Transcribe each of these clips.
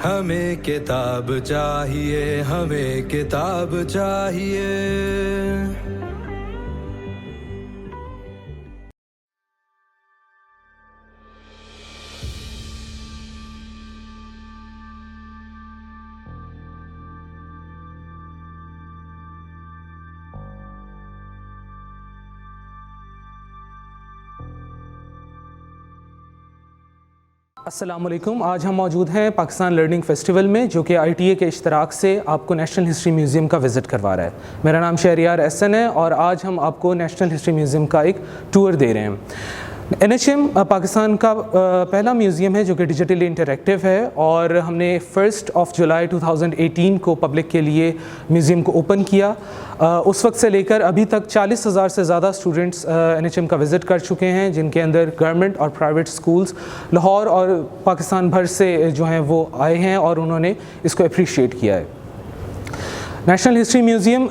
हमें किताब चाहिए, हमें किताब चाहिए। अस्सलामुअलैकुम। आज हम मौजूद हैं पाकिस्तान लर्निंग फेस्टिवल में, जो कि ITA के इश्तराक से आपको नेशनल हिस्ट्री म्यूज़ियम का विज़िट करवा रहा है। मेरा नाम शहरियार एहसन है और आज हम आपको नेशनल हिस्ट्री म्यूज़ियम का एक टूर दे रहे हैं। NHM पाकिस्तान का पहला म्यूज़ियम है जो कि डिजिटली इंटरैक्टिव है और हमने 1 जुलाई 2018 को पब्लिक के लिए म्यूज़ियम को ओपन किया। उस वक्त से लेकर अभी तक 40,000 से ज़्यादा स्टूडेंट्स NHM का विज़िट कर चुके हैं, जिनके अंदर गवर्नमेंट और प्राइवेट स्कूल्स लाहौर और पाकिस्तान भर से जो हैं वो आए हैं और उन्होंने इसको अप्रिशिएट किया है। नेशनल हिस्ट्री म्यूज़ियम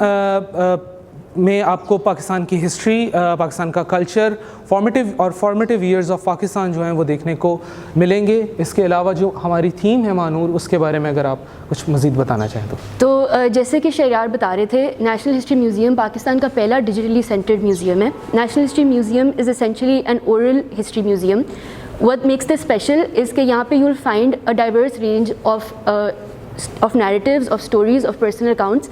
में आपको पाकिस्तान की हिस्ट्री, पाकिस्तान का culture, formative years of Pakistan जो हैं वो देखने को मिलेंगे। इसके अलावा जो हमारी थीम है मानूर, उसके बारे में अगर आप कुछ मज़ीद बताना चाहें तो जैसे कि शहरियार बता रहे थे, नेशनल हिस्ट्री म्यूज़ियम पाकिस्तान का पहला डिजिटली सेंटर्ड म्यूज़ियम है। National history museum is essentially N oral history museum. What makes this special is कि यहाँ पे you will find a diverse range of narratives, of stories, of personal accounts,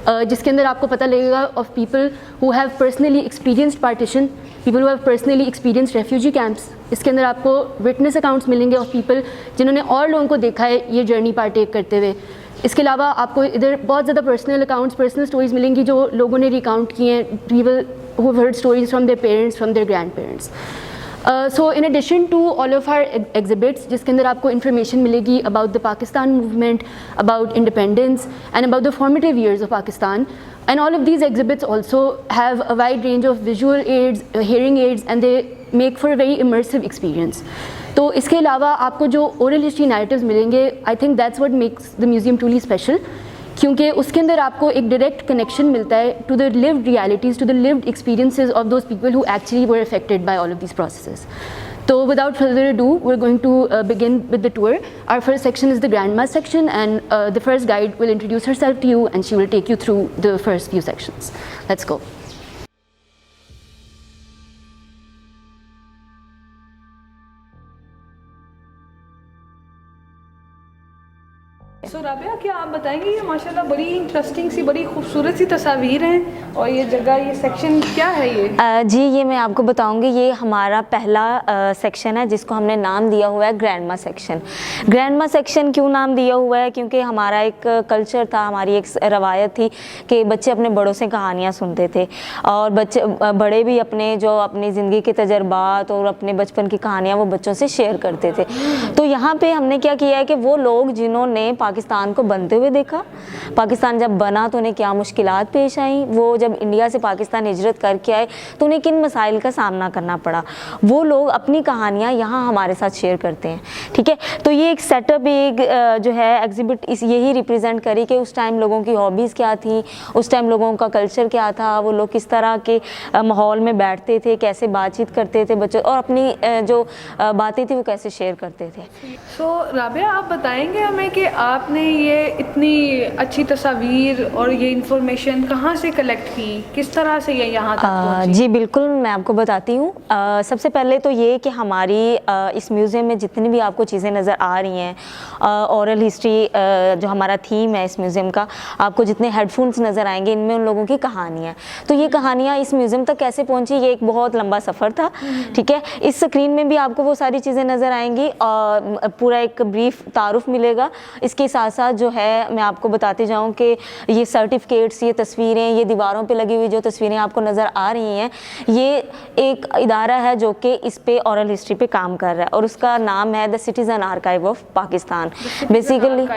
जिसके अंदर आपको पता लगेगा of people who have personally experienced partition, people who have personally experienced refugee camps. इसके अंदर आपको विटनेस अकाउंट्स मिलेंगे ऑफ पीपल जिन्होंने और लोगों को देखा है ये जर्नी पार्टेक करते हुए। इसके अलावा आपको इधर बहुत ज़्यादा पर्सनल अकाउंट्स, पर्सनल स्टोरीज़ मिलेंगी जो लोगों ने रिकाउंट किए हैं, people who heard stories from their parents, from their grandparents. So in addition to all of our exhibits, जिसके अंदर आपको इन्फॉर्मेशन मिलेगी about the Pakistan movement, about independence and about the formative years of Pakistan, and all of these exhibits also have a wide range of visual aids, hearing aids, and they make for a very immersive experience. तो इसके अलावा आपको जो oral history narratives मिलेंगे, I think that's what makes the museum truly special, क्योंकि उसके अंदर आपको एक डायरेक्ट कनेक्शन मिलता है to the lived realities, to the lived experiences of those people who actually were affected by all of these processes. So without further ado, we're going to begin with the tour. Our first section is the grandma section, and the first guide will introduce herself to you and she will take you through the first few sections. Let's go. सो राबिया, क्या आप बताएंगे, ये माशाल्लाह बड़ी interesting सी, बड़ी खूबसूरत सी तस्वीर हैं और ये जगह, ये सेक्शन क्या है ये? जी, ये मैं आपको बताऊंगी। ये हमारा पहला सेक्शन है जिसको हमने नाम दिया हुआ है ग्रैंडमा सेक्शन। ग्रैंडमा सेक्शन क्यों नाम दिया हुआ है? क्योंकि हमारा एक कल्चर था, हमारी एक रवायत थी कि बच्चे अपने बड़ों से कहानियाँ सुनते थे और बड़े भी अपनी ज़िंदगी के तजर्बात और अपने बचपन की कहानियाँ वो बच्चों से शेयर करते थे। तो यहाँ पर हमने क्या किया है कि वो लोग जिन्होंने पाकिस्तान को बनते हुए देखा, पाकिस्तान जब बना तो उन्हें क्या मुश्किलात पेश आई, वो जब इंडिया से पाकिस्तान हिजरत करके आए तो उन्हें किन मसाइल का सामना करना पड़ा, वो लोग अपनी कहानियाँ यहाँ हमारे साथ शेयर करते हैं। ठीक है, तो ये एक सेटअप, एक जो है एग्जिबिट यही रिप्रेजेंट करी कि उस टाइम लोगों की हॉबीज़ क्या थी, उस टाइम लोगों का कल्चर क्या था, वो लोग किस तरह के माहौल में बैठते थे, कैसे बातचीत करते थे बच्चों, और अपनी जो बातें थी वो कैसे शेयर करते थे। तो राबिया, आप बताएंगे हमें कि आपने ये इतनी अच्छी तस्वीर और ये इंफॉर्मेशन कहाँ से कलेक्ट की, किस तरह से ये यहाँ तक पहुँची? जी बिल्कुल, मैं आपको बताती हूँ। सबसे पहले तो ये कि हमारी इस म्यूज़ियम में जितनी भी आपको चीज़ें नज़र आ रही हैं, ओरल हिस्ट्री जो हमारा थीम है इस म्यूज़ियम का, आपको जितने हेडफोन्स नज़र आएंगे इनमें उन लोगों की कहानियाँ। तो ये कहानियाँ इस म्यूज़ियम तक कैसे पहुँची, ये एक बहुत लंबा सफ़र था। ठीक है, इस स्क्रीन में भी आपको वो सारी चीज़ें नज़र आएंगी और पूरा एक ब्रीफ तारुफ मिलेगा। इसके साथ साथ जो है मैं आपको बताते जाऊं कि ये सर्टिफिकेट्स, ये तस्वीरें, ये दीवारों पे लगी हुई जो तस्वीरें आपको नज़र आ रही हैं, ये एक इदारा है जो कि इस पे ओरल हिस्ट्री पे काम कर रहा है और उसका नाम है the citizen archive of Pakistan. Basically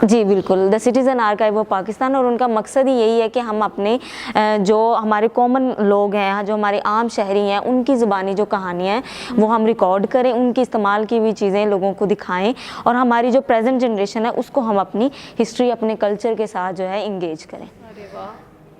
जी बिल्कुल, the citizen archive of Pakistan. और उनका मकसद ही यही है कि हम अपने जो हमारे कॉमन लोग हैं, जो हमारे आम शहरी हैं, उनकी ज़ुबानी जो कहानियाँ हैं वो हम रिकॉर्ड करें, उनकी इस्तेमाल की हुई चीज़ें लोगों को दिखाएँ और हमारी जो प्रेजेंट जनरेशन है उसको हम अपनी हिस्ट्री, अपने कल्चर के साथ जो है इंगेज करें। अरे वाह,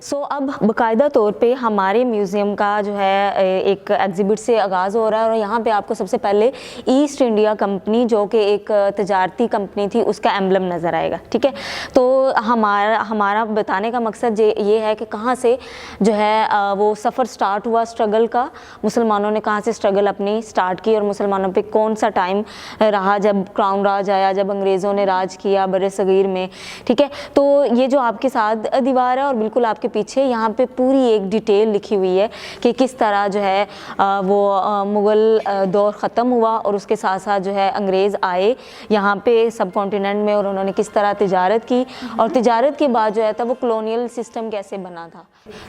सो अब बाकायदा तौर पे हमारे म्यूज़ियम का जो है एक एग्ज़िबिट से आगाज़ हो रहा है और यहाँ पे आपको सबसे पहले ईस्ट इंडिया कंपनी जो कि एक तजारती कंपनी थी उसका एम्बलम नज़र आएगा। ठीक है, तो हमारा बताने का मकसद ये है कि कहाँ से जो है वो सफ़र स्टार्ट हुआ स्ट्रगल का, मुसलमानों ने कहाँ से स्ट्रगल अपनी स्टार्ट की और मुसलमानों पे कौन सा टाइम रहा जब क्राउन राज आया, जब अंग्रेज़ों ने राज किया बर सगीर में। ठीक है, तो ये जो आपके साथ दीवार है और बिल्कुल आपके पीछे यहाँ पे पूरी एक डिटेल लिखी हुई है कि किस तरह जो है वो मुग़ल दौर ख़त्म हुआ और उसके साथ साथ जो है अंग्रेज़ आए यहाँ पे सब कॉन्टिनेंट में और उन्होंने किस तरह तिजारत की और तिजारत के बाद जो है था वो कॉलोनियल सिस्टम कैसे बना था।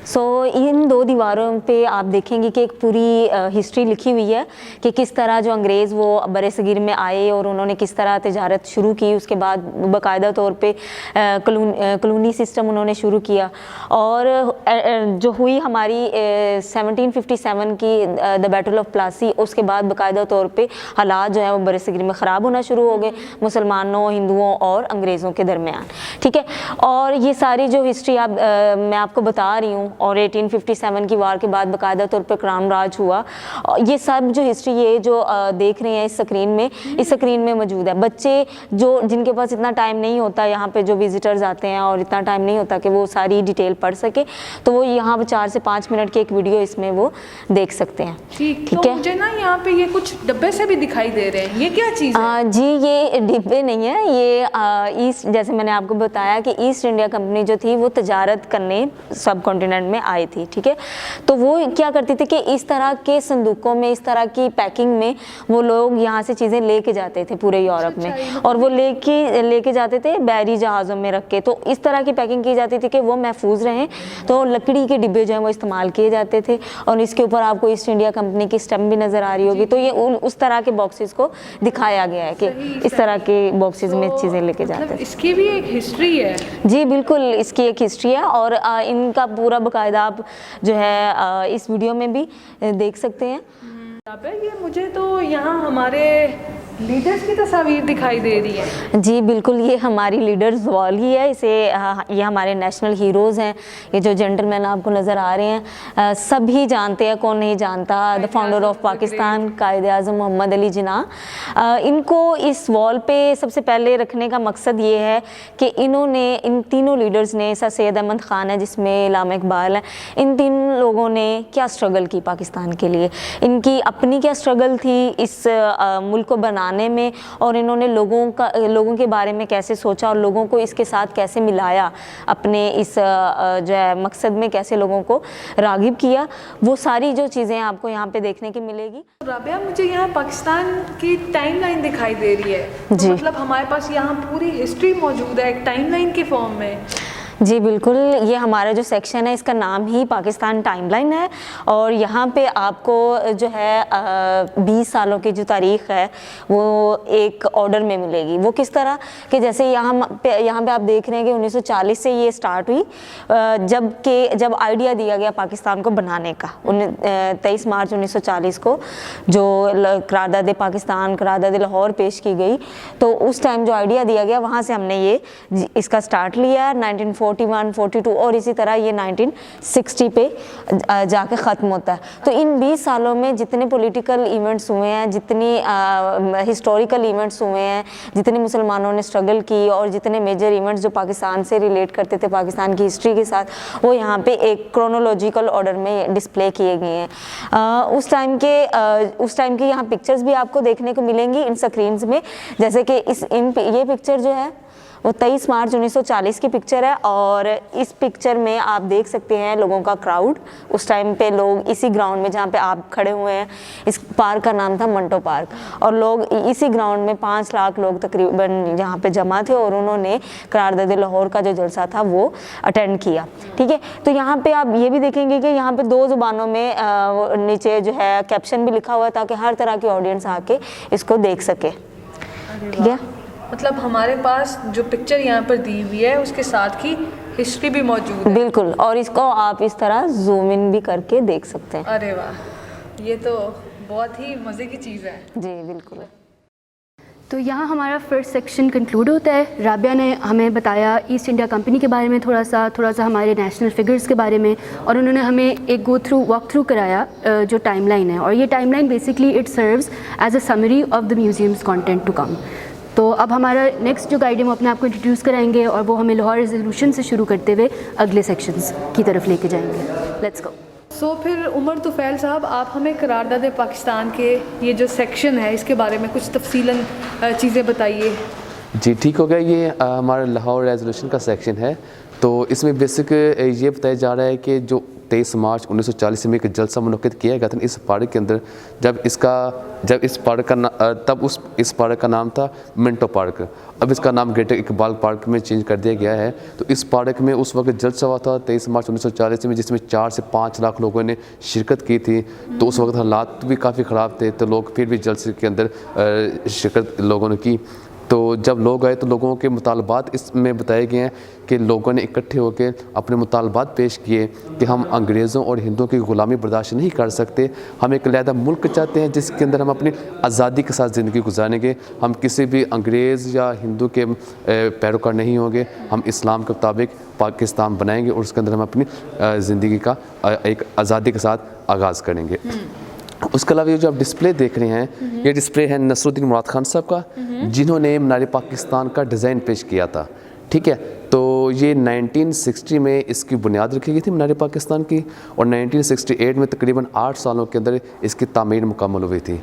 सो इन दो दीवारों पे आप देखेंगे कि एक पूरी हिस्ट्री लिखी हुई है कि किस तरह जो अंग्रेज़ वो बर सगीर में आए और उन्होंने किस तरह तिजारत शुरू की, उसके बाद बाकायदा तौर पे कॉलोनी सिस्टम उन्होंने शुरू किया और जो हुई हमारी 1757 की द बैटल ऑफ प्लासी, उसके बाद बाकायदा तौर पे हालात जो है वो बर सगीर में ख़राब होना शुरू हो गए मुसलमानों, हिंदुओं और अंग्रेज़ों के दरमियान। ठीक है, और ये सारी जो हिस्ट्री मैं आपको बता रही हूँ और 1857 की वार के बाद बाकायदा तौर पे क्राउन राज हुआ, ये सब जो हिस्ट्री ये जो देख रहे हैं इस स्क्रीन में मौजूद है। बच्चे जो जिनके पास इतना टाइम नहीं होता, यहाँ पे जो विजिटर्स आते हैं और इतना टाइम नहीं होता कि वो सारी डिटेल पढ़ सके, तो वो यहाँ पे 4 से 5 मिनट की एक वीडियो इसमें वो देख सकते हैं। ठीक तो है, मुझे ना यहाँ पे ये कुछ डब्बे से भी दिखाई दे रहे हैं, ये क्या चीज़ है? जी ये डिब्बे नहीं है, ये ईस्ट, जैसे मैंने आपको बताया कि ईस्ट इंडिया कंपनी जो थी वो तजारत करने सब कॉन्टिनेंट में आई थी। ठीक है, तो वो क्या करती थी कि इस तरह के संदूकों में, इस तरह की पैकिंग में वो लोग यहाँ से चीज़ें लेके जाते थे पूरे यूरोप में और वो लेके जाते थे बैरी जहाज़ों में रख के। तो इस तरह की पैकिंग की जाती थी कि वो महफूज रहें, तो लकड़ी के डिब्बे जो हैं वो इस्तेमाल किए जाते थे और इसके ऊपर आपको ईस्ट इंडिया कंपनी की स्टैम्प भी नज़र आ रही होगी। तो ये उस तरह के बॉक्सेस को दिखाया गया है कि इस तरह के बॉक्सेस में चीज़ें लेके जाते हैं। इसकी भी एक हिस्ट्री है? जी बिल्कुल, इसकी एक हिस्ट्री है और इनका पूरा बाकायदा आप जो है इस वीडियो में भी देख सकते हैं। ये मुझे तो यहाँ हमारे लीडर्स की तस्वीर दिखाई दे रही है। जी बिल्कुल, ये हमारी लीडर्स वॉल ही है, ये हमारे नेशनल हीरोज़ हैं। ये जो जेंटलमैन आपको नज़र आ रहे हैं सभी जानते हैं, कौन नहीं जानता, द फाउंडर ऑफ पाकिस्तान कायद आज़म मोहम्मद अली जिन्ना। इनको इस वॉल पे सबसे पहले रखने का मकसद ये है कि इन्होंने, इन तीनों लीडर्स ने, सर सैयद अहमद ख़ान है जिसमें इलामा इकबाल है, इन तीन लोगों ने क्या स्ट्रगल की पाकिस्तान के लिए, इनकी अपनी क्या स्ट्रगल थी इस मुल्क को बनाने में और इन्होंने लोगों के बारे में कैसे सोचा और लोगों को इसके साथ कैसे मिलाया, अपने इस जो है मकसद में कैसे लोगों को रागिब किया, वो सारी जो चीज़ें आपको यहाँ पे देखने की मिलेगी। राबिया, मुझे यहाँ पाकिस्तान की टाइमलाइन दिखाई दे रही है, जी। तो मतलब हमारे पास यहाँ पूरी हिस्ट्री मौजूद है एक टाइमलाइन के फॉर्म में। जी बिल्कुल, ये हमारा जो सेक्शन है इसका नाम ही पाकिस्तान टाइमलाइन है और यहाँ पे आपको जो है 20 सालों की जो तारीख़ है वो एक ऑर्डर में मिलेगी। वो किस तरह कि जैसे यहाँ पे आप देख रहे हैं कि 1940 से ये स्टार्ट हुई, जब आइडिया दिया गया पाकिस्तान को बनाने का 23 मार्च 1940 को जो करारदाद पाकिस्तान, करारदाद लाहौर पेश की गई, तो उस टाइम जो आइडिया दिया गया वहाँ से हमने ये इसका स्टार्ट लिया 1941, 42 और इसी तरह ये 1960 पे जाके ख़त्म होता है। तो इन 20 सालों में जितने पॉलिटिकल इवेंट्स हुए हैं, जितनी हिस्टोरिकल इवेंट्स हुए हैं, जितने मुसलमानों ने स्ट्रगल की और जितने मेजर इवेंट्स जो पाकिस्तान से रिलेट करते थे पाकिस्तान की हिस्ट्री के साथ, वो यहाँ पे एक क्रोनोलॉजिकल ऑर्डर में डिस्प्ले किए गए हैं। उस टाइम के यहाँ पिक्चर्स भी आपको देखने को मिलेंगी इन स्क्रीन्स में, जैसे कि ये पिक्चर जो है वो 23 मार्च 1940 की पिक्चर है और इस पिक्चर में आप देख सकते हैं लोगों का क्राउड। उस टाइम पे लोग इसी ग्राउंड में जहाँ पे आप खड़े हुए हैं, इस पार्क का नाम था मंटो पार्क, और लोग इसी ग्राउंड में 5 लाख लोग तकरीबन यहाँ पे जमा थे और उन्होंने करारदाद लाहौर का जो जलसा था वो अटेंड किया। ठीक है, तो यहाँ पे आप ये भी देखेंगे कि यहाँ पे 2 ज़ुबानों में नीचे जो है कैप्शन भी लिखा हुआ है ताकि हर तरह की ऑडियंस आके इसको देख सके। ठीक है, मतलब हमारे पास जो पिक्चर यहाँ पर दी हुई है उसके साथ की हिस्ट्री भी मौजूद है। बिल्कुल, और इसको आप इस तरह जूम इन भी करके देख सकते हैं। अरे वाह, ये तो बहुत ही मज़े की चीज़ है। जी बिल्कुल। तो यहाँ हमारा फर्स्ट सेक्शन कंक्लूड होता है। राबिया ने हमें बताया ईस्ट इंडिया कंपनी के बारे में थोड़ा सा हमारे नेशनल फिगर्स के बारे में, और उन्होंने हमें एक वॉक थ्रू कराया जो टाइमलाइन है, और ये timeline basically it serves as a summary of the museum's content to come. तो अब हमारा नेक्स्ट जो गाइड है वो अपने आप को इंट्रोड्यूस कराएंगे, और वो हमें लाहौर रेजोल्यूशन से शुरू करते हुए अगले सेक्शंस की तरफ लेके जाएंगे। Let's go. सो फिर उमर तुफ़ैल साहब, आप हमें करारदाद पाकिस्तान के ये जो सेक्शन है इसके बारे में कुछ तफसीलन चीज़ें बताइए। जी ठीक हो गया। ये हमारा लाहौर रेजोल्यूशन का सेक्शन है। तो इसमें बेसिक ये बताया जा रहा है कि जो 23 मार्च 1940 में एक जलसा मुनक़िद किया गया था इस पार्क के अंदर, जब इस पार्क का नाम था मिंटो पार्क। अब इसका नाम ग्रेटर इकबाल पार्क में चेंज कर दिया गया है। तो इस पार्क में उस वक्त जलसा हुआ था 23 मार्च 1940 में, जिसमें 4 से 5 लाख लोगों ने शिरकत की थी। तो उस वक्त हालात भी काफ़ी ख़राब थे, तो लोग फिर भी जलसे के अंदर शिरकत लोगों ने की। तो जब लोग आए तो लोगों के मुतालबात इसमें बताए गए हैं कि लोगों ने इकट्ठे होकर अपने मुतालबात पेश किए कि हम अंग्रेज़ों और हिंदुओं की ग़ुलामी बर्दाश्त नहीं कर सकते, हम एक अलहदा मुल्क चाहते हैं जिसके अंदर हम अपनी आज़ादी के साथ ज़िंदगी गुजारेंगे, हम किसी भी अंग्रेज़ या हिंदू के पैरोकार नहीं होंगे, हम इस्लाम के मुताबिक पाकिस्तान बनाएंगे और उसके अंदर हम अपनी ज़िंदगी का एक आज़ादी के साथ आगाज़ करेंगे। उसके अलावा ये जो आप डिस्प्ले देख रहे हैं, ये डिस्प्ले है नसरुद्दीन मुराद खान साहब का, जिन्होंने मीनार पाकिस्तान का डिज़ाइन पेश किया था। ठीक है, तो ये 1960 में इसकी बुनियाद रखी गई थी मीनार पाकिस्तान की, और 1968 में तकरीबन 8 सालों के अंदर इसकी तामीर मुकम्मल हुई थी।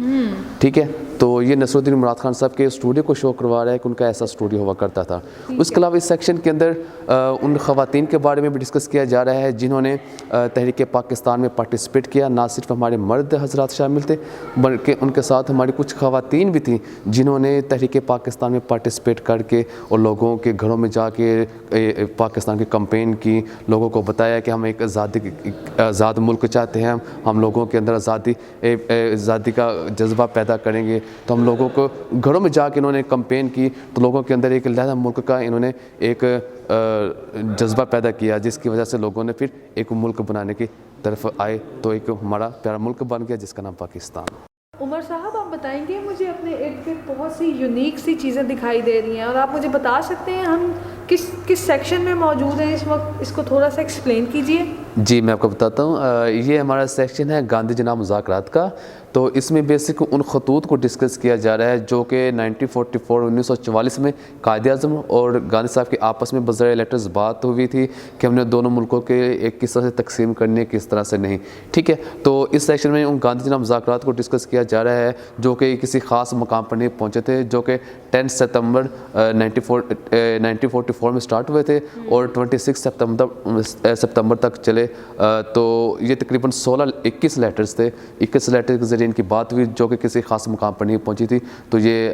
ठीक है, तो ये नसरुद्दीन मुराद खान साहब के स्टूडियो को शो करवा रहा है कि उनका ऐसा स्टूडियो हुआ करता था। उसके अलावा इस सेक्शन के अंदर उन ख़वातीन के बारे में भी डिस्कस किया जा रहा है जिन्होंने तहरीक पाकिस्तान में पार्टिसिपेट किया। ना सिर्फ हमारे मर्द हजरात शामिल थे, बल्कि उनके साथ हमारी कुछ ख़वातीन भी थी जिन्होंने तहरीक पाकिस्तान में पार्टिसिपेट करके और लोगों के घरों में जाके पाकिस्तान की कैंपेन की, लोगों को बताया कि हम एक आज़ाद मुल्क चाहते हैं, हम लोगों के अंदर आज़ादी का जज्बा पैदा करेंगे। तो हम लोगों को घरों में जाके इन्होंने कैंपेन की, तो लोगों के अंदर एक अलहदा मुल्क का इन्होंने एक जज्बा पैदा किया, जिसकी वजह से लोगों ने फिर एक मुल्क बनाने की तरफ आए, तो एक हमारा प्यारा मुल्क बन गया जिसका नाम पाकिस्तान। उमर साहब, आप बताएंगे, मुझे अपने इर्द गिर्द बहुत सी यूनिक सी चीज़ें दिखाई दे रही हैं, और आप मुझे बता सकते हैं हम किस सेक्शन में मौजूद हैं इस वक्त, इसको थोड़ा सा एक्सप्लेन कीजिए। जी मैं आपको बताता हूँ। ये हमारा सेक्शन है गांधी जना मुज़ाकरात का। तो इसमें बेसिक उन खतूत को डिस्कस किया जा रहा है जो कि 1944 में कायद-ए-आज़म और गांधी साहब के आपस में बज़ाहिर लेटर्स बात हुई थी कि हमने दोनों मुल्कों के एक किस तरह से तकसीम करनी है, किस तरह से नहीं। ठीक है, तो इस सेक्शन में उन गांधी जना मुज़ाकरात को डिस्कस किया जा रहा है जो कि किसी ख़ास मकाम पर नहीं पहुँचे थे, जो कि 10 सितंबर 1944 में स्टार्ट हुए थे और 26 सितंबर तक चले। तो ये तकरीबन 21 लेटर्स थे। 21 लेटर के ज़रिए इनकी बात हुई जो कि किसी ख़ास मुकाम पर नहीं पहुंची थी। तो ये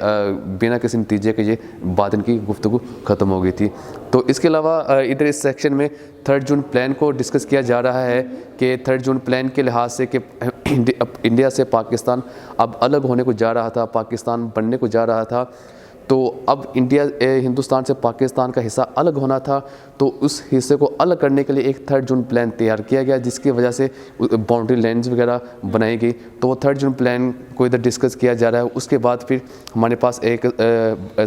बिना किसी नतीजे के ये बात इनकी गुफ्तगू ख़त्म हो गई थी। तो इसके अलावा इधर इस सेक्शन में 3 जून प्लान को डिस्कस किया जा रहा है कि 3 जून प्लान के लिहाज से कि इंडिया से पाकिस्तान अब अलग होने को जा रहा था, पाकिस्तान बनने को जा रहा था। तो अब हिंदुस्तान से पाकिस्तान का हिस्सा अलग होना था, तो उस हिस्से को अलग करने के लिए एक 3 जून प्लान तैयार किया गया, जिसकी वजह से बाउंड्री लाइन्स वगैरह बनाई गई। तो वो 3 जून प्लान को इधर डिस्कस किया जा रहा है। उसके बाद फिर हमारे पास एक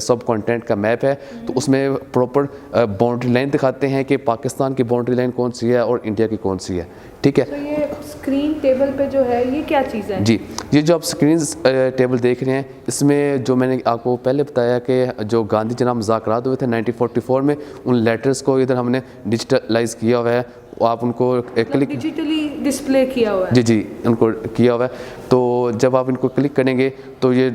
सब कॉन्टिनेंट का मैप है, तो उसमें प्रॉपर बाउंड्री लाइन दिखाते हैं कि पाकिस्तान की बाउंड्री लाइन कौन सी है और इंडिया की कौन सी है। ठीक है, तो ये स्क्रीन टेबल पे जो है ये क्या चीज़ है? जी, ये जो आप स्क्रीन टेबल देख रहे हैं, इसमें जो मैंने आपको पहले बताया कि जो गांधी जना मुज़ाकरात हुए थे 1944 में, उन लेटर्स को इधर हमने डिजिटलाइज किया हुआ है। आप उनको क्लिक डिजिटली डिस्प्ले किया हुआ है। जी उनको किया हुआ है। तो जब आप इनको क्लिक करेंगे तो ये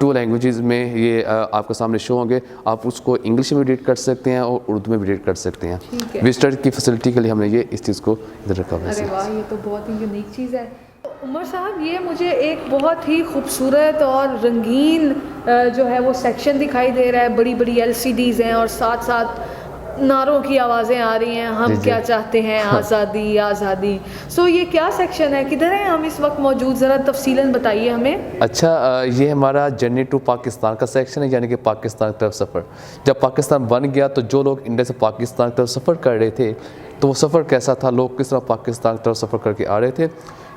2 लैंग्वेजेस में ये आपके सामने शो होंगे। आप उसको इंग्लिश में भी रीड कर सकते हैं और उर्दू में भी रीड कर सकते हैं। विजिटर की फैसिलिटी के लिए हमने ये इस चीज़ को इधर रखा हुआ है। अरे वाह, ये तो बहुत ही यूनिक चीज़ है। उमर साहब, ये मुझे एक बहुत ही खूबसूरत और रंगीन जो है वो सेक्शन दिखाई दे रहा है। बड़ी बड़ी LCDs हैं और साथ साथ नारों की आवाज़ें आ रही हैं, हम क्या चाहते हैं, आज़ादी आज़ादी। सो ये क्या सेक्शन है, किधर है हम इस वक्त मौजूद, ज़रा तफसीलन बताइए हमें। अच्छा, ये हमारा जर्नी टू पाकिस्तान का सेक्शन है, यानी कि पाकिस्तान की तरफ सफ़र। जब पाकिस्तान बन गया तो जो लोग इंडिया से पाकिस्तान की तरफ सफ़र कर रहे थे, तो वो सफ़र कैसा था, लोग किस तरह पाकिस्तान की तरफ सफ़र करके आ रहे थे।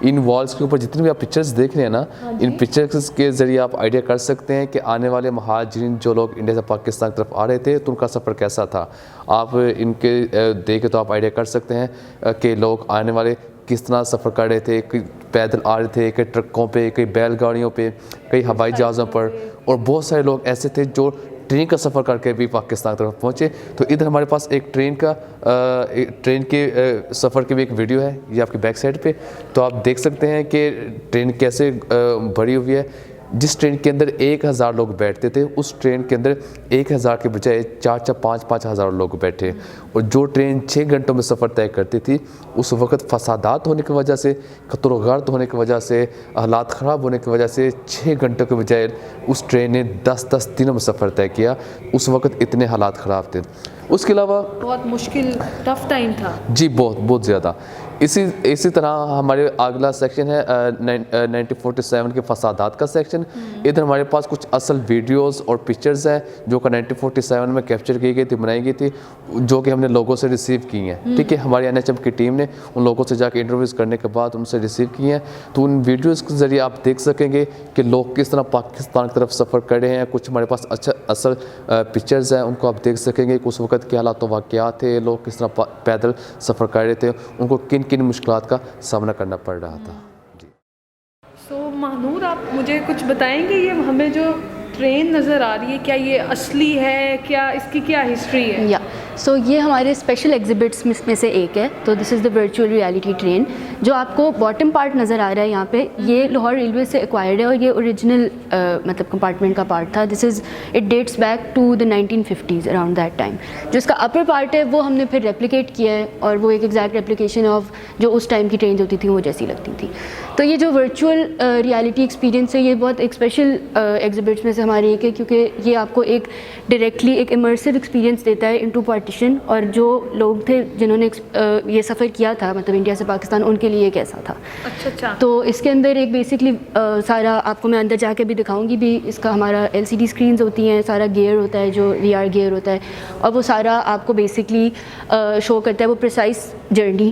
इन वॉल्स के ऊपर जितने भी आप पिक्चर्स देख रहे हैं ना, इन पिक्चर्स के ज़रिए आप आइडिया कर सकते हैं कि आने वाले महाजिरीन जो लोग इंडिया से पाकिस्तान की तरफ आ रहे थे तो उनका सफ़र कैसा था। आप इनके देखे तो आप आइडिया कर सकते हैं कि लोग आने वाले किस तरह सफ़र कर रहे थे, कई पैदल आ रहे थे, कई ट्रकों पे, कई बैलगाड़ियों पे, कई हवाई जहाज़ों पर, और बहुत सारे लोग ऐसे थे जो ट्रेन का सफ़र करके भी पाकिस्तान की तरफ पहुँचे। तो इधर हमारे पास एक ट्रेन के सफ़र की भी एक वीडियो है, ये आपकी बैक साइड पे। तो आप देख सकते हैं कि ट्रेन कैसे भरी हुई है। जिस ट्रेन के अंदर 1000 लोग बैठते थे, उस ट्रेन के अंदर 1000 के बजाय 4-4, 5-5 हज़ार लोग बैठे। और जो ट्रेन 6 घंटों में सफ़र तय करती थी, उस वक्त फसादात होने की वजह से, कत्ल गर्द होने की वजह से, हालात ख़राब होने की वजह से 6 घंटों के बजाय उस ट्रेन ने 10-10 दिनों में सफ़र तय किया। उस वक्त इतने हालात ख़राब थे। उसके अलावा बहुत मुश्किल टफ टाइम था जी, बहुत ज़्यादा। इसी तरह हमारे अगला सेक्शन है 1947 के फसादात का सेक्शन। इधर हमारे पास कुछ असल वीडियोस और पिक्चर्स हैं जो कि 1947 में कैप्चर की गई थी, बनाई गई थी, जो कि हमने लोगों से रिसीव की हैं। ठीक है, हमारी NHM की टीम ने उन लोगों से जाकर इंटरव्यूज़ करने के बाद उनसे रिसीव की हैं। तो उन वीडियोज़ के ज़रिए आप देख सकेंगे कि लोग किस तरह पाकिस्तान की तरफ सफ़र कर रहे हैं। कुछ हमारे पास अच्छा असल पिक्चर्स हैं, उनको आप देख सकेंगे कि उस वक्त के हालात वाक़यात थे, लोग किस तरह पैदल सफ़र कर रहे थे, उनको किन किन मुश्किलात का सामना करना पड़ रहा था। सो महानूर, आप मुझे कुछ बताएंगे, ये हमें जो ट्रेन नज़र आ रही है, क्या ये असली है, क्या इसकी क्या हिस्ट्री है? या सो ये हमारे स्पेशल एग्जिबिट्स में से एक है। तो this is the virtual reality train. जो आपको बॉटम पार्ट नज़र आ रहा है यहाँ पे, ये लाहौर रेलवे से एक्वायर्ड है और ये ओरिजिनल मतलब कंपार्टमेंट का पार्ट था। This is it dates back to the 1950s, around that time. जो इसका अपर पार्ट है वो हमने फिर रेप्लिकेट किया है, और वो एक एग्जैक्ट रेप्लिकेशन ऑफ जो उस टाइम की ट्रेन होती थी वो जैसी लगती थी। तो ये जो वर्चुअल रियलिटी एक्सपीरियंस है, ये बहुत एक स्पेशल एग्जिबिट्स में से हमारे एक है, क्योंकि ये आपको एक डायरेक्टली एक इमर्सिव एक्सपीरियंस देता है इनटू पार्टीशन। और जो लोग थे जिन्होंने ये सफ़र किया था, मतलब इंडिया से पाकिस्तान, उनके लिए कैसा था। अच्छा। तो इसके अंदर एक बेसिकली सारा आपको मैं अंदर जाके भी दिखाऊंगी भी, इसका हमारा LCD स्क्रीन्स होती हैं, सारा गियर होता है जो VR गियर होता है, और वो सारा आपको बेसिकली शो करता है वो प्रिसाइज जर्नी,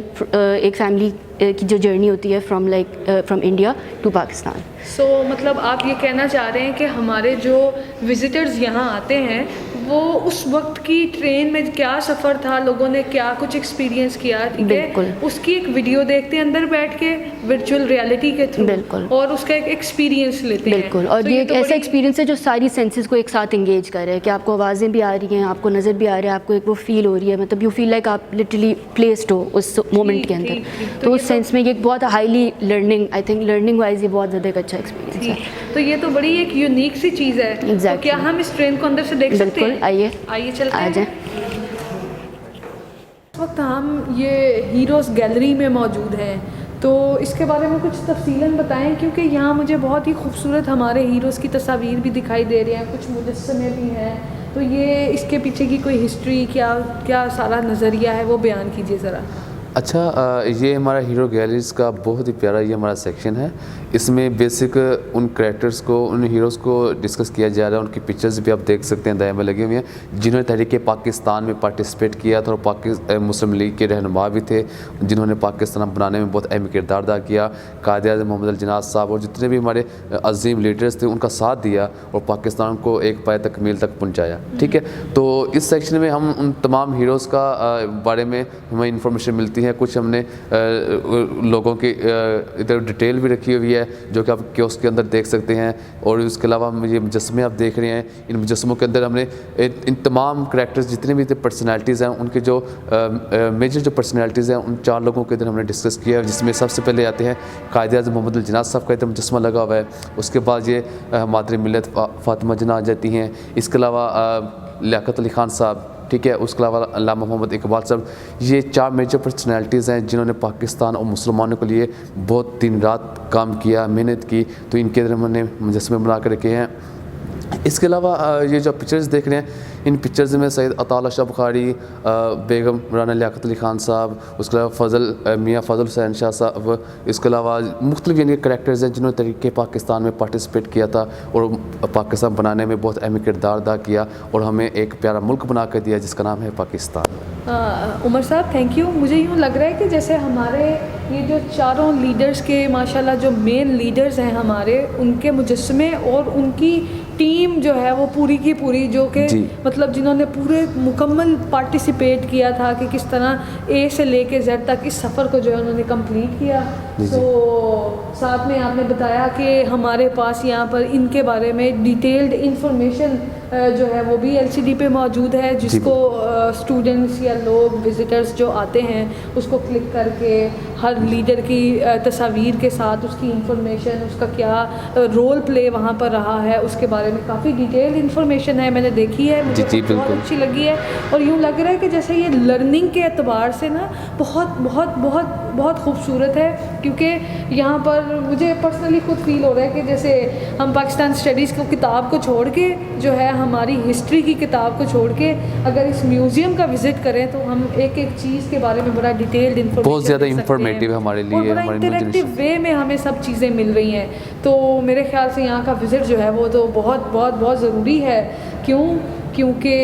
एक फैमिली की जो जर्नी होती है फ्रॉम इंडिया टू पाकिस्तान। सो मतलब आप ये कहना चाह रहे हैं कि हमारे जो विज़िटर्स यहाँ आते हैं वो उस वक्त की ट्रेन में क्या सफ़र था, लोगों ने क्या कुछ एक्सपीरियंस किया, ठीक है, उसकी एक वीडियो देखते हैं अंदर बैठ के वर्चुअल रियलिटी के थ्रू, और उसका एक एक्सपीरियंस लेते हैं। बिल्कुल। और ये एक ऐसा एक्सपीरियंस है जो सारी सेंसेस को एक साथ इंगेज कर रहा है, कि आपको आवाज़ें भी आ रही हैं, आपको नज़र भी आ रहा है, आपको एक वो फील हो रही है, मतलब यू फील लाइक आप लिटरली प्लेस्ड हो उस मोमेंट के अंदर। तो उस सेंस में ये बहुत highly learning, I think learning wise ये बहुत ज़्यादा एक अच्छा एक्सपीरियंस है। तो ये तो बड़ी एक यूनिक सी चीज़ है। Exactly. तो क्या हम इस ट्रेन को अंदर से देख सकते हैं? आइए चलते हैं। आ जाए। इस वक्त हम ये हीरोज़ गैलरी में मौजूद हैं, तो इसके बारे में कुछ तफसीलन बताएं, क्योंकि यहाँ मुझे बहुत ही खूबसूरत हमारे हीरोज़ की तस्वीर भी दिखाई दे रही हैं, कुछ मुजस्समे भी हैं। तो ये इसके पीछे की कोई हिस्ट्री, क्या सारा नज़रिया है, वो बयान कीजिए ज़रा। अच्छा, ये हमारा हीरो गैलरीज़ का बहुत ही प्यारा ये हमारा सेक्शन है। इसमें बेसिक उन कैरेक्टर्स को, उन हीरोज़ को डिस्कस किया जा रहा है। उनकी पिक्चर्स भी आप देख सकते हैं दाएं में लगी हुई हैं, जिन्होंने तहरीक पाकिस्तान में पार्टिसिपेट किया था, और मुस्लिम लीग के रहनुमा भी थे, जिन्होंने पाकिस्तान बनाने में बहुत अहम किरदार अदा किया। कायद-ए-आज़म मोहम्मद अली जिन्नाह साहब और जितने भी हमारे अजीम लीडर्स थे, उनका साथ दिया और पाकिस्तान को एक पाए तकमील तक पहुँचाया। ठीक है, तो इस सेक्शन में हम उन तमाम हीरोज़ का बारे में हमें इंफॉर्मेशन मिलती है। कुछ हमने लोगों की इधर डिटेल भी रखी हुई है, जो कि आप कियोस्क के अंदर देख सकते हैं। और उसके अलावा ये मुजस्समे आप देख रहे हैं, इन मुजस्समों के अंदर हमने इन तमाम करैक्टर्स जितने भी पर्सनैलिटीज़ हैं, उनके जो मेजर जो पर्सनैलिटीज़ हैं, उन 4 लोगों के इधर हमने डिस्कस किया है। जिसमें सबसे पहले आते हैं कायद-ए-आज़म मोहम्मद अली जिन्नाह साहब का इधर मुजस्समा लगा हुआ है। उसके बाद ये मादर मिल्लत फ़ातिमा जिन्नाह आ जाती हैं। इसके अलावा लियाकत अली ख़ान साहब, ठीक है, उसके अलावा अल्लामा मोहम्मद इकबाल साहब। ये 4 मेजर पर्सनैलिटीज़ हैं जिन्होंने पाकिस्तान और मुसलमानों के लिए बहुत दिन रात काम किया, मेहनत की। तो इनके अंदर हमने मुजस्समे बना कर रखे हैं। इसके अलावा ये जो पिक्चर्स देख रहे हैं, इन पिक्चर्स में सैयद अताउल्लाह शाह बुखारी, बेगम राना लियाकत अली ख़ान साहब, उसके अलावा मियाँ फ़ज़ल हुसैन शाह साहब, इसके अलावा मुख्तलिफ यानी करैक्टर्स हैं जिन्होंने तहरीक पाकिस्तान में पार्टिसिपेट किया था और पाकिस्तान बनाने में बहुत अहम किरदार अदा किया और हमें एक प्यारा मुल्क बना कर दिया जिसका नाम है पाकिस्तान। उमर साहब थैंक यू। मुझे यूँ लग रहा है कि जैसे हमारे ये जो चारों लीडर्स के माशाल्लाह जो मेन लीडर्स हैं हमारे, उनके मुजस्समे और उनकी टीम जो है वो पूरी की पूरी, जो कि मतलब जिन्होंने पूरे मुकम्मल पार्टिसिपेट किया था कि किस तरह ए से लेके जेड तक इस सफ़र को जो है उन्होंने कंप्लीट किया। तो साथ में आपने बताया कि हमारे पास यहाँ पर इनके बारे में डिटेल्ड इंफॉर्मेशन जो है वो भी LCD पे मौजूद है, जिसको स्टूडेंट्स या लोग विज़िटर्स जो आते हैं उसको क्लिक करके हर लीडर की तस्वीर के साथ उसकी इंफॉर्मेशन, उसका क्या रोल प्ले वहाँ पर रहा है, उसके बारे में काफ़ी डिटेल इंफॉर्मेशन है, मैंने देखी है, मुझे बहुत अच्छी लगी है। और यूँ लग रहा है कि जैसे ये लर्निंग के एतबार से ना बहुत बहुत बहुत बहुत खूबसूरत है, क्योंकि यहाँ पर मुझे पर्सनली खुद फील हो रहा है कि जैसे हम पाकिस्तान स्टडीज़ को किताब को छोड़ के जो है हमारी हिस्ट्री की किताब को छोड़ के अगर इस म्यूज़ियम का विज़िट करें तो हम एक एक चीज़ के बारे में बड़ा डिटेल्ड इन्फॉर्मेशन, बहुत ज़्यादा इंफॉर्मेटिव है हमारे लिए, बड़ा इंटरेक्टिव वे में हमें सब चीज़ें मिल रही हैं। तो मेरे ख्याल से यहाँ का विज़िट जो है वो तो बहुत बहुत बहुत ज़रूरी है। क्योंकि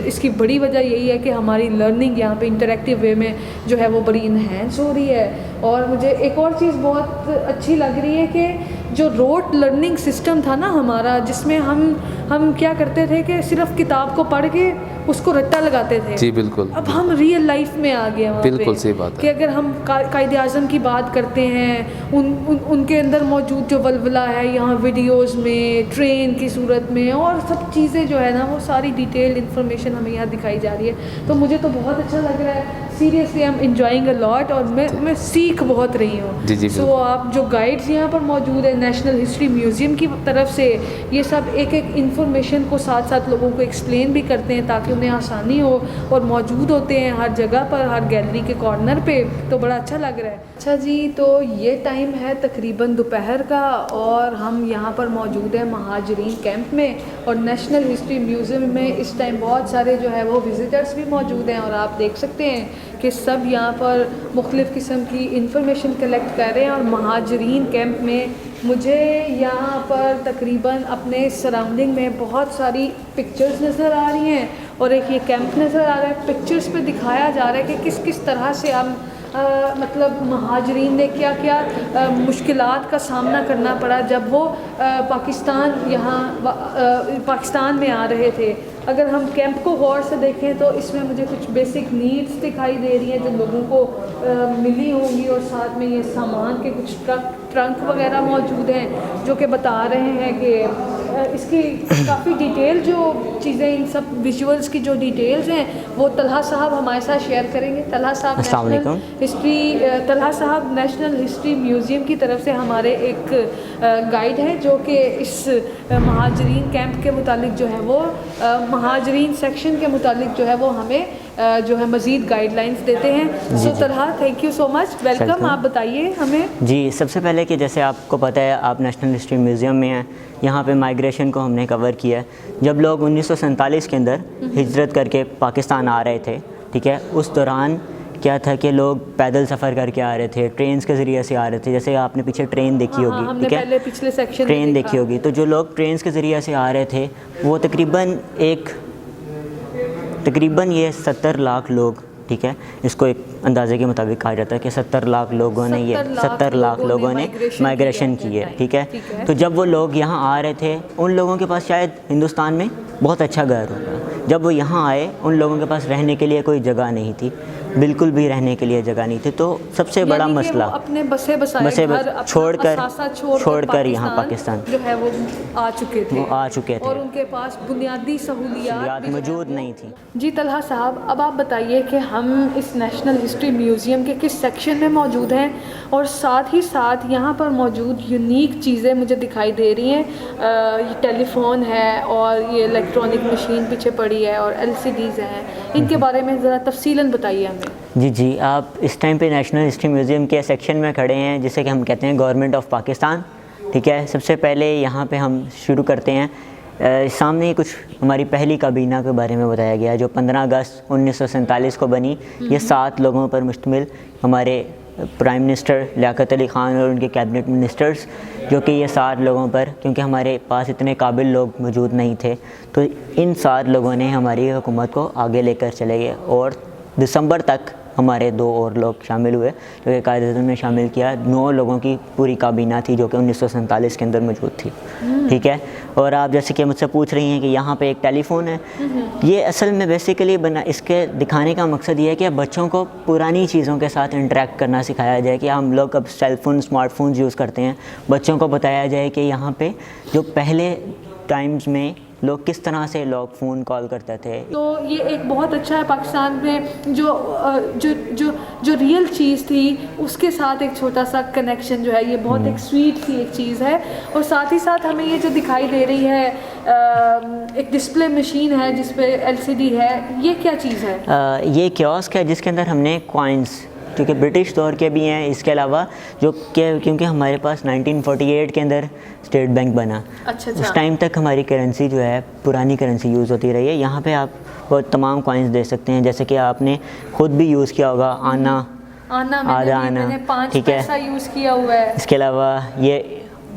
इसकी बड़ी वजह यही है कि हमारी लर्निंग यहाँ पे इंटरेक्टिव वे में जो है वो बड़ी इन्हेंस हो रही है। और मुझे एक और चीज़ बहुत अच्छी लग रही है कि जो रोट लर्निंग सिस्टम था ना हमारा, जिसमें हम क्या करते थे कि सिर्फ किताब को पढ़ के उसको रट्टा लगाते थे। जी बिल्कुल। अब हम रियल लाइफ में आ गए, बिल्कुल सही बात है कि अगर हम कायदे आज़म की बात करते हैं, उनके अंदर मौजूद जो वलवला है यहाँ वीडियोज़ में, ट्रेन की सूरत में, और सब चीज़ें जो है ना वो सारी डिटेल्ड इन्फॉर्मेशन हमें यहाँ दिखाई जा रही है। तो मुझे तो बहुत अच्छा लग रहा है, seriously I am enjoying a lot, और मैं सीख बहुत रही हूँ। सो आप जो गाइड्स यहाँ पर मौजूद है नेशनल हिस्ट्री म्यूज़ियम की तरफ से, ये सब एक एक इन्फॉर्मेशन को साथ साथ लोगों को एक्सप्लेन भी करते हैं ताकि उन्हें आसानी हो, और मौजूद होते हैं हर जगह पर, हर गैलरी के कॉर्नर पे। तो बड़ा अच्छा लग रहा है। अच्छा जी, तो ये टाइम है तकरीबन दोपहर का, और हम यहाँ पर मौजूद हैं महाजरीन कैंप में, और नेशनल हिस्ट्री म्यूज़ियम में इस टाइम बहुत सारे जो है वो विज़िटर्स भी मौजूद हैं, और आप देख सकते हैं कि सब यहाँ पर मुख्तलिफ़ किस्म की इंफॉर्मेशन कलेक्ट कर रहे हैं। और महाजरीन कैंप में मुझे यहाँ पर तकरीबन अपने सराउंडिंग में बहुत सारी पिक्चर्स नज़र आ रही हैं, और एक ये कैंप नज़र आ रहा है। पिक्चर्स पे दिखाया जा रहा है कि किस किस तरह से हम मतलब महाजरीन ने क्या क्या मुश्किलात का सामना करना पड़ा जब वो पाकिस्तान में आ रहे थे। अगर हम कैंप को गौर से देखें तो इसमें मुझे कुछ बेसिक नीड्स दिखाई दे रही हैं जो लोगों को मिली होंगी, और साथ में ये सामान के कुछ ट्रंक वगैरह मौजूद हैं जो कि बता रहे हैं कि इसकी काफ़ी डिटेल जो चीज़ें, इन सब विजुअल्स की जो डिटेल्स हैं वो तलहा साहब हमारे साथ शेयर करेंगे। तलहा साहब नेशनल हिस्ट्री म्यूज़ियम की तरफ से हमारे एक गाइड हैं जो कि इस महाजरीन कैंप के मुतालिक जो है वो महाजरीन सेक्शन के मुतालिक जो है वो हमें जो है मज़ीद गाइडलाइंस देते हैं। So Talha, thank you so much, welcome. आप बताइए हमें। जी, सबसे पहले कि जैसे आपको पता है आप नेशनल हिस्ट्री म्यूज़ियम में हैं, यहाँ पे माइग्रेशन को हमने कवर किया है। जब लोग 1947 के अंदर हिजरत करके पाकिस्तान आ रहे थे, ठीक है, उस दौरान क्या था कि लोग पैदल सफ़र करके आ रहे थे, ट्रेन्स के ज़रिए से आ रहे थे। जैसे आपने पीछे ट्रेन देखी होगी, ठीक है, पिछले सेक्शन ट्रेन देखी होगी, तो जो लोग ट्रेन्स के ज़रिए से आ रहे थे वो तकरीबन ये 70 लाख लोग, ठीक है, इसको एक अंदाजे के मुताबिक कहा जाता है कि 70 लाख लोगों ने 70 लाख लोगों ने माइग्रेशन की है, ठीक है। तो जब वो लोग यहाँ आ रहे थे, उन लोगों के पास शायद हिंदुस्तान में बहुत अच्छा घर होगा। जब वो यहाँ आए, उन लोगों के पास रहने के लिए कोई जगह नहीं थी, बिल्कुल भी रहने के लिए जगह नहीं थी। तो सबसे बड़ा मसला अपने बसे छोड़कर यहाँ पाकिस्तान जो है वो आ चुके थे और उनके पास बुनियादी सहूलियात मौजूद नहीं थी। जी तलहा साहब, अब आप बताइए कि हम इस नेशनल हिस्ट्री म्यूज़ियम के किस सेक्शन में मौजूद हैं, और साथ ही साथ यहाँ पर मौजूद यूनिक चीज़ें मुझे दिखाई दे रही हैं। ये टेलीफोन है और ये इलेक्ट्रॉनिक मशीन पीछे पड़ी है और LCDs हैं, इनके बारे में ज़रा तफसीलन बताइए हमें। जी, आप इस टाइम पे नेशनल हिस्ट्री म्यूज़ियम के सेक्शन में खड़े हैं जिसे कि हम कहते हैं गवर्नमेंट ऑफ पाकिस्तान, ठीक है। सबसे पहले यहाँ पे हम शुरू करते हैं, सामने कुछ हमारी पहली काबीना के बारे में बताया गया है जो 15 अगस्त 1947 को बनी। ये 7 लोगों पर मुश्तमिल हमारे प्राइम मिनिस्टर लियाकत अली ख़ान और उनके कैबिनेट मिनिस्टर्स, जो कि ये 7 लोगों पर, क्योंकि हमारे पास इतने काबिल लोग मौजूद नहीं थे, तो इन 7 लोगों ने हमारी हुकूमत को आगे लेकर चले गए। और दिसंबर तक हमारे 2 और लोग शामिल हुए, जो कि कायदे-ए-आज़म ने शामिल किया। 9 लोगों की पूरी काबीना थी जो कि 1947 के अंदर मौजूद थी, ठीक है। और आप जैसे कि मुझसे पूछ रही हैं कि यहाँ पे एक टेलीफ़ोन है, ये असल में बेसिकली बना, इसके दिखाने का मकसद ये है कि बच्चों को पुरानी चीज़ों के साथ इंटरेक्ट करना सिखाया जाए। कि हम लोग अब सेलफ़ोन, स्मार्टफोन्स यूज़ करते हैं, बच्चों को बताया जाए कि यहाँ पे जो पहले टाइम्स में लोग किस तरह से लोग फ़ोन कॉल करते थे। तो ये एक बहुत अच्छा है, पाकिस्तान में जो रियल चीज़ थी उसके साथ एक छोटा सा कनेक्शन जो है, ये बहुत एक स्वीट सी एक चीज़ है। और साथ ही साथ हमें ये जो दिखाई दे रही है एक डिस्प्ले मशीन है जिस पे LCD है, ये क्या चीज़ है? ये कियोस्क है जिसके अंदर हमने कॉइन्स, जो कि ब्रिटिश दौर के भी हैं, इसके अलावा जो कि क्योंकि हमारे पास 1948 के अंदर स्टेट बैंक बना, अच्छा। उस टाइम तक हमारी करेंसी जो है पुरानी करेंसी यूज़ होती रही है। यहाँ पे आप बहुत तमाम कॉइन्स दे सकते हैं, जैसे कि आपने खुद भी यूज़ किया होगा आधा आना, ठीक है, पैसा यूज़ किया हुआ है। इसके अलावा ये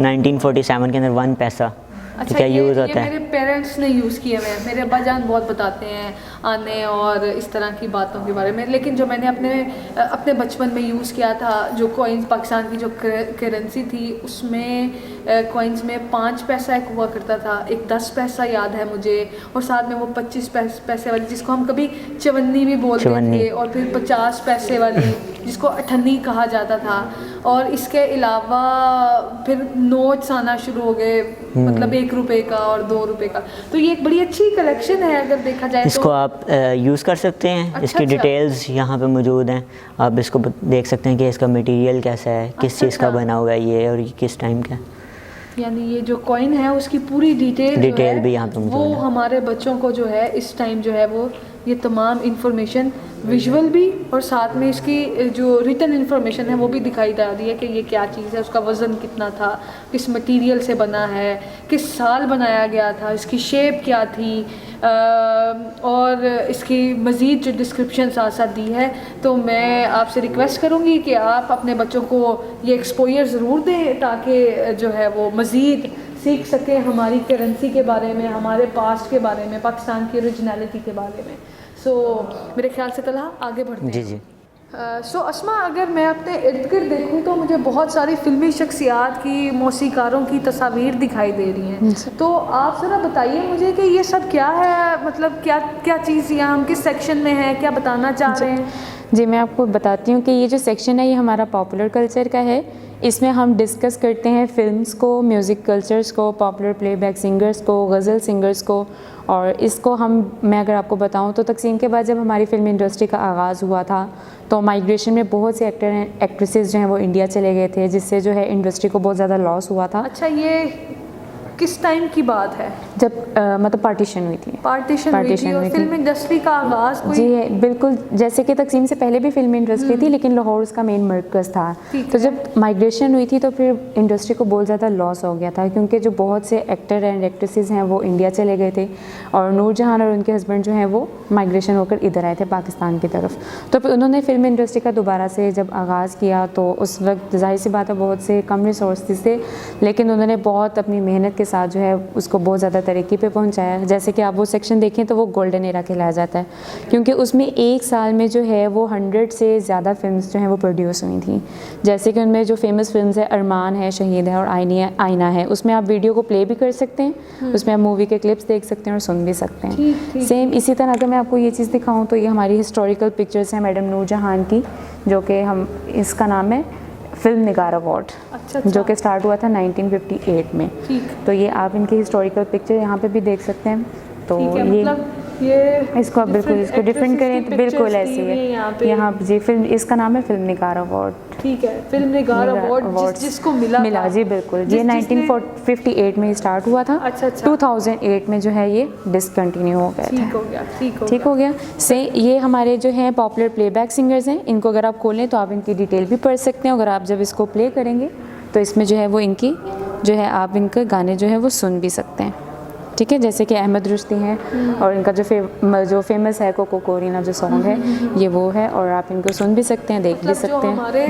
1947 के अंदर 1 पैसा, अच्छा, ठीक है, यूज़ होता है। मेरे पेरेंट्स ने यूज़ किए हुए हैं, मेरे अब्बाजान बहुत बताते हैं आने और इस तरह की बातों के बारे में। लेकिन जो मैंने अपने बचपन में यूज़ किया था, जो कॉइन्स, पाकिस्तान की जो करेंसी थी, उसमें कॉइन्स में 5 पैसा एक हुआ करता था, एक 10 पैसा याद है मुझे, और साथ में वो 25 पैसे वाली जिसको हम कभी चवन्नी भी बोलते थे, और फिर 50 पैसे वाली जिसको अठन्नी कहा जाता था। और इसके अलावा फिर नोट्स आना शुरू हो गए, मतलब 1 रुपये का और 2 रुपये का। तो ये एक बड़ी अच्छी कलेक्शन है अगर देखा जाए इसको तो। आप यूज़ कर सकते हैं। इसकी डिटेल्स यहाँ पे मौजूद हैं, आप इसको देख सकते हैं कि इसका मटेरियल कैसा है, किस चीज़ का बना हुआ है ये, और ये किस टाइम का है। यानी ये जो कॉइन है उसकी पूरी डिटेल भी यहाँ पे वो हमारे बच्चों को जो है इस टाइम जो है वो ये तमाम इंफॉर्मेशन विजुअल भी और साथ में इसकी जो रिटन इंफॉर्मेशन है वो भी दिखाई दे रही है कि ये क्या चीज़ है, उसका वज़न कितना था, किस मटेरियल से बना है, किस साल बनाया गया था, इसकी शेप क्या थी, और इसकी मज़ीद जो डिस्क्रिप्शन साथ साथ दी है। तो मैं आपसे रिक्वेस्ट करूँगी कि आप अपने बच्चों को ये एक्सपोजर ज़रूर दें ताकि जो है वो मज़ीद सीख सकें हमारी करेंसी के बारे में, हमारे पास्ट के बारे में, पाकिस्तान की ओरिजिनलिटी के बारे में। सो मेरे ख्याल से तलहा आगे बढ़ते हैं। जी। सो अस्मा, अगर मैं अपने इर्द गिर्द देखूँ तो मुझे बहुत सारी फिल्मी शख्सियात की, मौसीकारों की तस्वीर दिखाई दे रही हैं। तो आप ज़रा बताइए मुझे कि ये सब क्या है, मतलब क्या चीज़ यहाँ हम किस सेक्शन में है, क्या बताना चाह रहे हैं? जी, मैं आपको बताती हूँ कि ये जो सेक्शन है ये हमारा पॉपुलर कल्चर का है। इसमें हम डिस्कस करते हैं फ़िल्म्स को, म्यूज़िक कल्चर्स को, पॉपुलर प्लेबैक सिंगर्स को, गज़ल सिंगर्स को। और इसको मैं अगर आपको बताऊं तो तकसीम के बाद जब हमारी फ़िल्म इंडस्ट्री का आगाज़ हुआ था तो माइग्रेशन में बहुत से एक्टर एंड एक्ट्रेसेस जो हैं वो इंडिया चले गए थे, जिससे जो है इंडस्ट्री को बहुत ज़्यादा लॉस हुआ था। अच्छा, ये किस टाइम की बात है? जब मतलब पार्टीशन हुई थी। पार्टीशन हुई थी और फिल्म इंडस्ट्री का आगाज़ कोई? जी बिल्कुल, जैसे कि तकसीम से पहले भी फिल्म इंडस्ट्री थी लेकिन लाहौर उसका मेन मरकज़ था। तो जब माइग्रेशन हुई थी तो फिर इंडस्ट्री को बहुत ज़्यादा लॉस हो गया था, क्योंकि जो बहुत से एक्टर एंड एक्ट्रेसेस हैं वो इंडिया चले गए थे और नूरजहान और उनके हस्बैंड जो हैं वो माइग्रेशन होकर इधर आए थे पाकिस्तान की तरफ। तो फिर उन्होंने फिल्म इंडस्ट्री का दोबारा से जब आगाज़ किया तो उस वक्त ज़ाहिर सी बात है बहुत से कम रिसोर्सेज थे, लेकिन उन्होंने बहुत अपनी मेहनत के साथ जो है उसको बहुत ज़्यादा तरक्की पे पहुंचाया। जैसे कि आप वो सेक्शन देखें तो वो गोल्डन एरा कहलाया जाता है, क्योंकि उसमें एक साल में जो है वो 100 से ज़्यादा फिल्म्स जो हैं वो प्रोड्यूस हुई थी। जैसे कि उनमें जो फेमस फिल्म्स है अरमान है, शहीद है और आईना है, उसमें आप वीडियो को प्ले भी कर सकते हैं, उसमें आप मूवी के क्लिप्स देख सकते हैं और सुन भी सकते हैं। सेम इसी तरह अगर मैं आपको ये चीज़ दिखाऊँ तो ये हमारी हिस्टोरिकल पिक्चर्स हैं मैडम नूरजहान की, जो कि इसका नाम है फिल्म निगार अवार्ड, जो कि स्टार्ट हुआ था 1958 में। तो ये आप इनकी हिस्टोरिकल पिक्चर यहाँ पे भी देख सकते हैं। तो ये इसको आप बिल्कुल इसको डिफरेंट करें तो बिल्कुल ऐसी है यहाँ जी। फिल्म इसका नाम है फिल्म निगार अवार्ड। ठीक है, फिल्म निगार अवार्ड जिसको मिला जी बिल्कुल। ये 1958 में स्टार्ट हुआ था। अच्छा। 2008 में जो है ये डिसकंटिन्यू हो गया था। ठीक हो गया से ये हमारे जो हैं पॉपुलर प्लेबैक सिंगर्स हैं, इनको अगर आप खोलें तो आप इनकी डिटेल भी पढ़ सकते हैं। अगर आप जब इसको प्ले करेंगे तो इसमें जो है वो इनकी जो है आप इनके गाने जो है वो सुन भी सकते हैं। ठीक है, जैसे कि अहमद रुश्दी हैं और इनका जो फेमस है कोको कोरिना जो सॉन्ग है ये वो है, और आप इनको सुन भी सकते हैं, देख भी मतलब जो सकते हैं। हमारे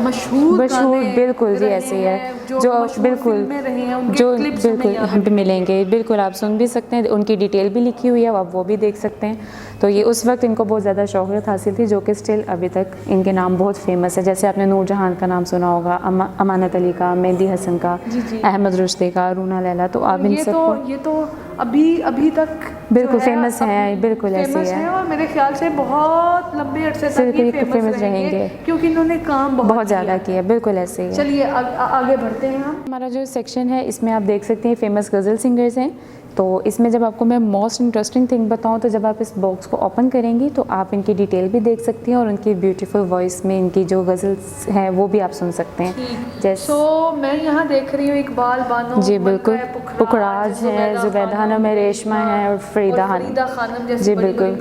मशहूर गाने बिल्कुल जी रहे ऐसे ही है, हैं, जो मशहूर बिल्कुल फिल्में रही हैं, उनके जो क्लिप्स हमें बिल्कुल यहाँ यहाँ पे मिलेंगे, बिल्कुल आप सुन भी सकते हैं, उनकी डिटेल भी लिखी हुई है, आप वो भी देख सकते हैं। तो ये उस वक्त इनको बहुत ज़्यादा शोहरत हासिल थी, जो कि स्टिल अभी तक इनके नाम बहुत फेमस है। जैसे आपने नूरजहान का नाम सुना होगा, अमानत अली का, मेहंदी हसन का, अहमद रुश्दी का, रूना लैला, तो आप इन सब ये तो अभी तक बिल्कुल जो फेमस हैं, बिल्कुल ऐसे फेमस ही है है। और मेरे ख्याल से बहुत लंबे अरसे तक ये फेमस रहेंगे क्योंकि इन्होंने काम बहुत ज़्यादा किया, बिल्कुल ऐसे ही है। चलिए आगे बढ़ते हैं हम। हमारा जो सेक्शन है इसमें आप देख सकते हैं फेमस गज़ल सिंगर्स हैं। तो इसमें जब आपको मैं मोस्ट इंटरेस्टिंग थिंग बताऊं तो जब आप इस बॉक्स को ओपन करेंगी तो आप इनकी डिटेल भी देख सकती हैं और उनकी ब्यूटीफुल वॉइस में इनकी जो गज़ल्स हैं वो भी आप सुन सकते हैं। जैसे मैं यहाँ देख रही हूँ इकबाल बानो, जी बिल्कुल, पुखराज है, ज़ुबैदा खानम है, रेशमा है और फरीदा खानम जी बिल्कुल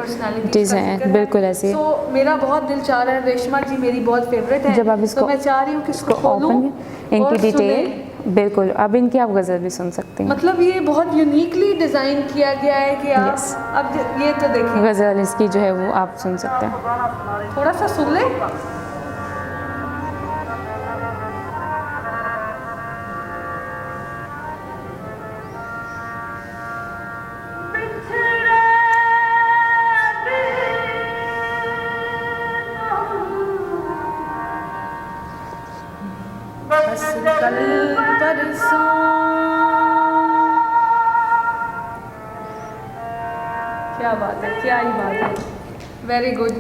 चीज़ हैं, बिल्कुल ऐसी। तो मेरा बहुत दिल चाह रहा है, रेशमा जी मेरी बहुत फेवरेट है, जब आप इसको तो मैं चाह रही हूँ कि इसको ओपन इनकी डिटेल बिल्कुल, अब इनकी आप गज़ल भी सुन सकते हैं। मतलब ये बहुत यूनिकली डिज़ाइन किया गया है कि आप अब ये तो देखिए गज़ल इसकी जो है वो आप सुन सकते हैं। थोड़ा सा सुन ले। क्या बात है, क्या ही बात है, वेरी गुड।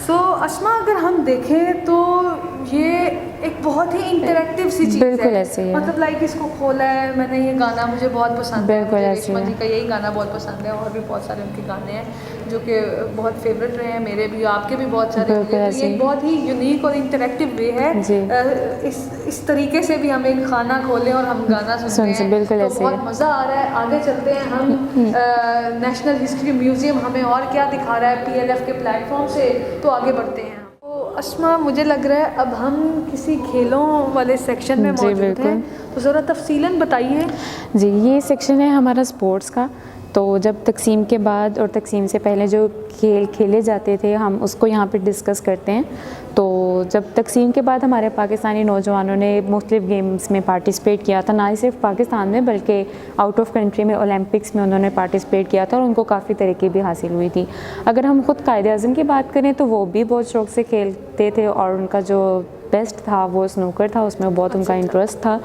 सो अस्मा अगर हम देखें तो ये एक बहुत ही इंटरेक्टिव सी चीज़ है, बिल्कुल ऐसे है। मतलब लाइक इसको खोला है मैंने, ये गाना मुझे बहुत पसंद है, बिल्कुल मुझे ऐसे रेशमा है। जी का यही गाना बहुत पसंद है और भी बहुत सारे उनके गाने हैं जो कि बहुत फेवरेट रहे हैं, मेरे भी, आपके भी बहुत सारे होंगे। तो ये एक बहुत ही यूनिक और इंटरेक्टिव वे है, इस तरीके से भी हम एक खाना खोलें और हम गाना सुनते हैं, बिल्कुल तो ऐसे बहुत मज़ा आ रहा है। आगे चलते हैं हम, नेशनल हिस्ट्री म्यूज़ियम हमें और क्या दिखा रहा है PLF के प्लेटफॉर्म से, तो आगे बढ़ते हैं। तो अस्मा मुझे लग रहा है अब हम किसी खेलों वाले सेक्शन में मौजूद हैं, तो ज़रा तफसीलन बताइए। जी, ये सेक्शन है हमारा स्पोर्ट्स का। तो जब तकसीम के बाद और तकसीम से पहले जो खेल खेले जाते थे हम उसको यहाँ पे डिस्कस करते हैं। तो जब तकसीम के बाद हमारे पाकिस्तानी नौजवानों ने मुख्तलिफ गेम्स में पार्टिसिपेट किया था, ना ही सिर्फ पाकिस्तान में बल्कि आउट ऑफ कंट्री में ओलंपिक्स में उन्होंने पार्टिसिपेट किया था और उनको काफ़ी तरक्की भी हासिल हुई थी। अगर हम ख़ुद कायद-ए-आज़म की बात करें तो वो भी बहुत शौक़ से खेलते थे और उनका जो बेस्ट था वो स्नूकर था, उसमें बहुत उनका इंटरेस्ट था।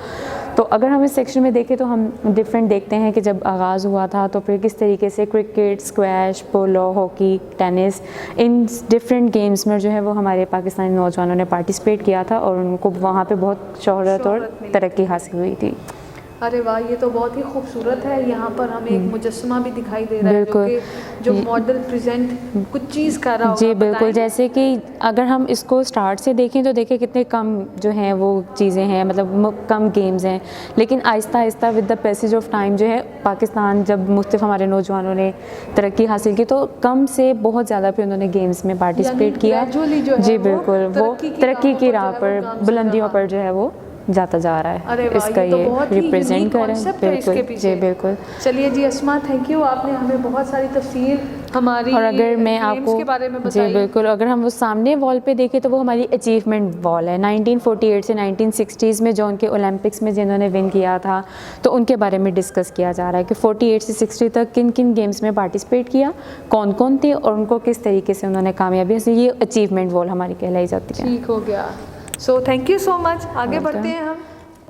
तो अगर हम इस सेक्शन में देखें तो हम डिफरेंट देखते हैं कि जब आगाज़ हुआ था तो फिर किस तरीके से cricket, squash, polo, hockey, tennis, in different games में जो है वो हमारे पाकिस्तानी नौजवानों ने पार्टिसिपेट किया था और उनको वहाँ पे बहुत शोहरत और तरक्की हासिल हुई थी। अरे वाह, ये तो बहुत ही खूबसूरत है। यहाँ पर हमें एक मुजस्समा भी दिखाई दे रहा है जो मॉडल प्रेजेंट कुछ चीज़ कर रहा होगा। जी बिल्कुल, जैसे कि अगर हम इसको स्टार्ट से देखें तो देखें कितने कम जो हैं वो चीज़ें हैं, मतलब कम गेम्स हैं, लेकिन Aahista Aahista with the passage of time जो है पाकिस्तान जब मुख्तलिफ हमारे नौजवानों ने तरक्की हासिल की तो कम से बहुत ज़्यादा फिर उन्होंने गेम्स में पार्टिसिपेट किया। जी बिल्कुल, वो तरक्की की राह पर, बुलंदियों पर जो है वो जाता जा रहा है। अरे इसका ये तो बहुत ही रिप्रेजेंट कर रहा है, बिल्कुल जी बिल्कुल। चलिए जी अस्मा, थैंक यू, आपने हमें बहुत सारी तफसील हमारी और अगर मैं आपको के बारे में जी बिल्कुल, अगर हम वो सामने वॉल पे देखें तो वो हमारी अचीवमेंट वॉल है। 1948 से 1960s में जो उनके ओलंपिक्स में जिन्होंने विन किया था तो उनके बारे में डिस्कस किया जा रहा है कि 48 से 60 तक किन किन गेम्स में पार्टिसिपेट किया, कौन कौन थे और उनको किस तरीके से उन्होंने कामयाबी हासिल, ये अचीवमेंट वॉल हमारी कहलाई जाती है। ठीक हो गया। So thank you so much. आगे बढ़ते हैं हम।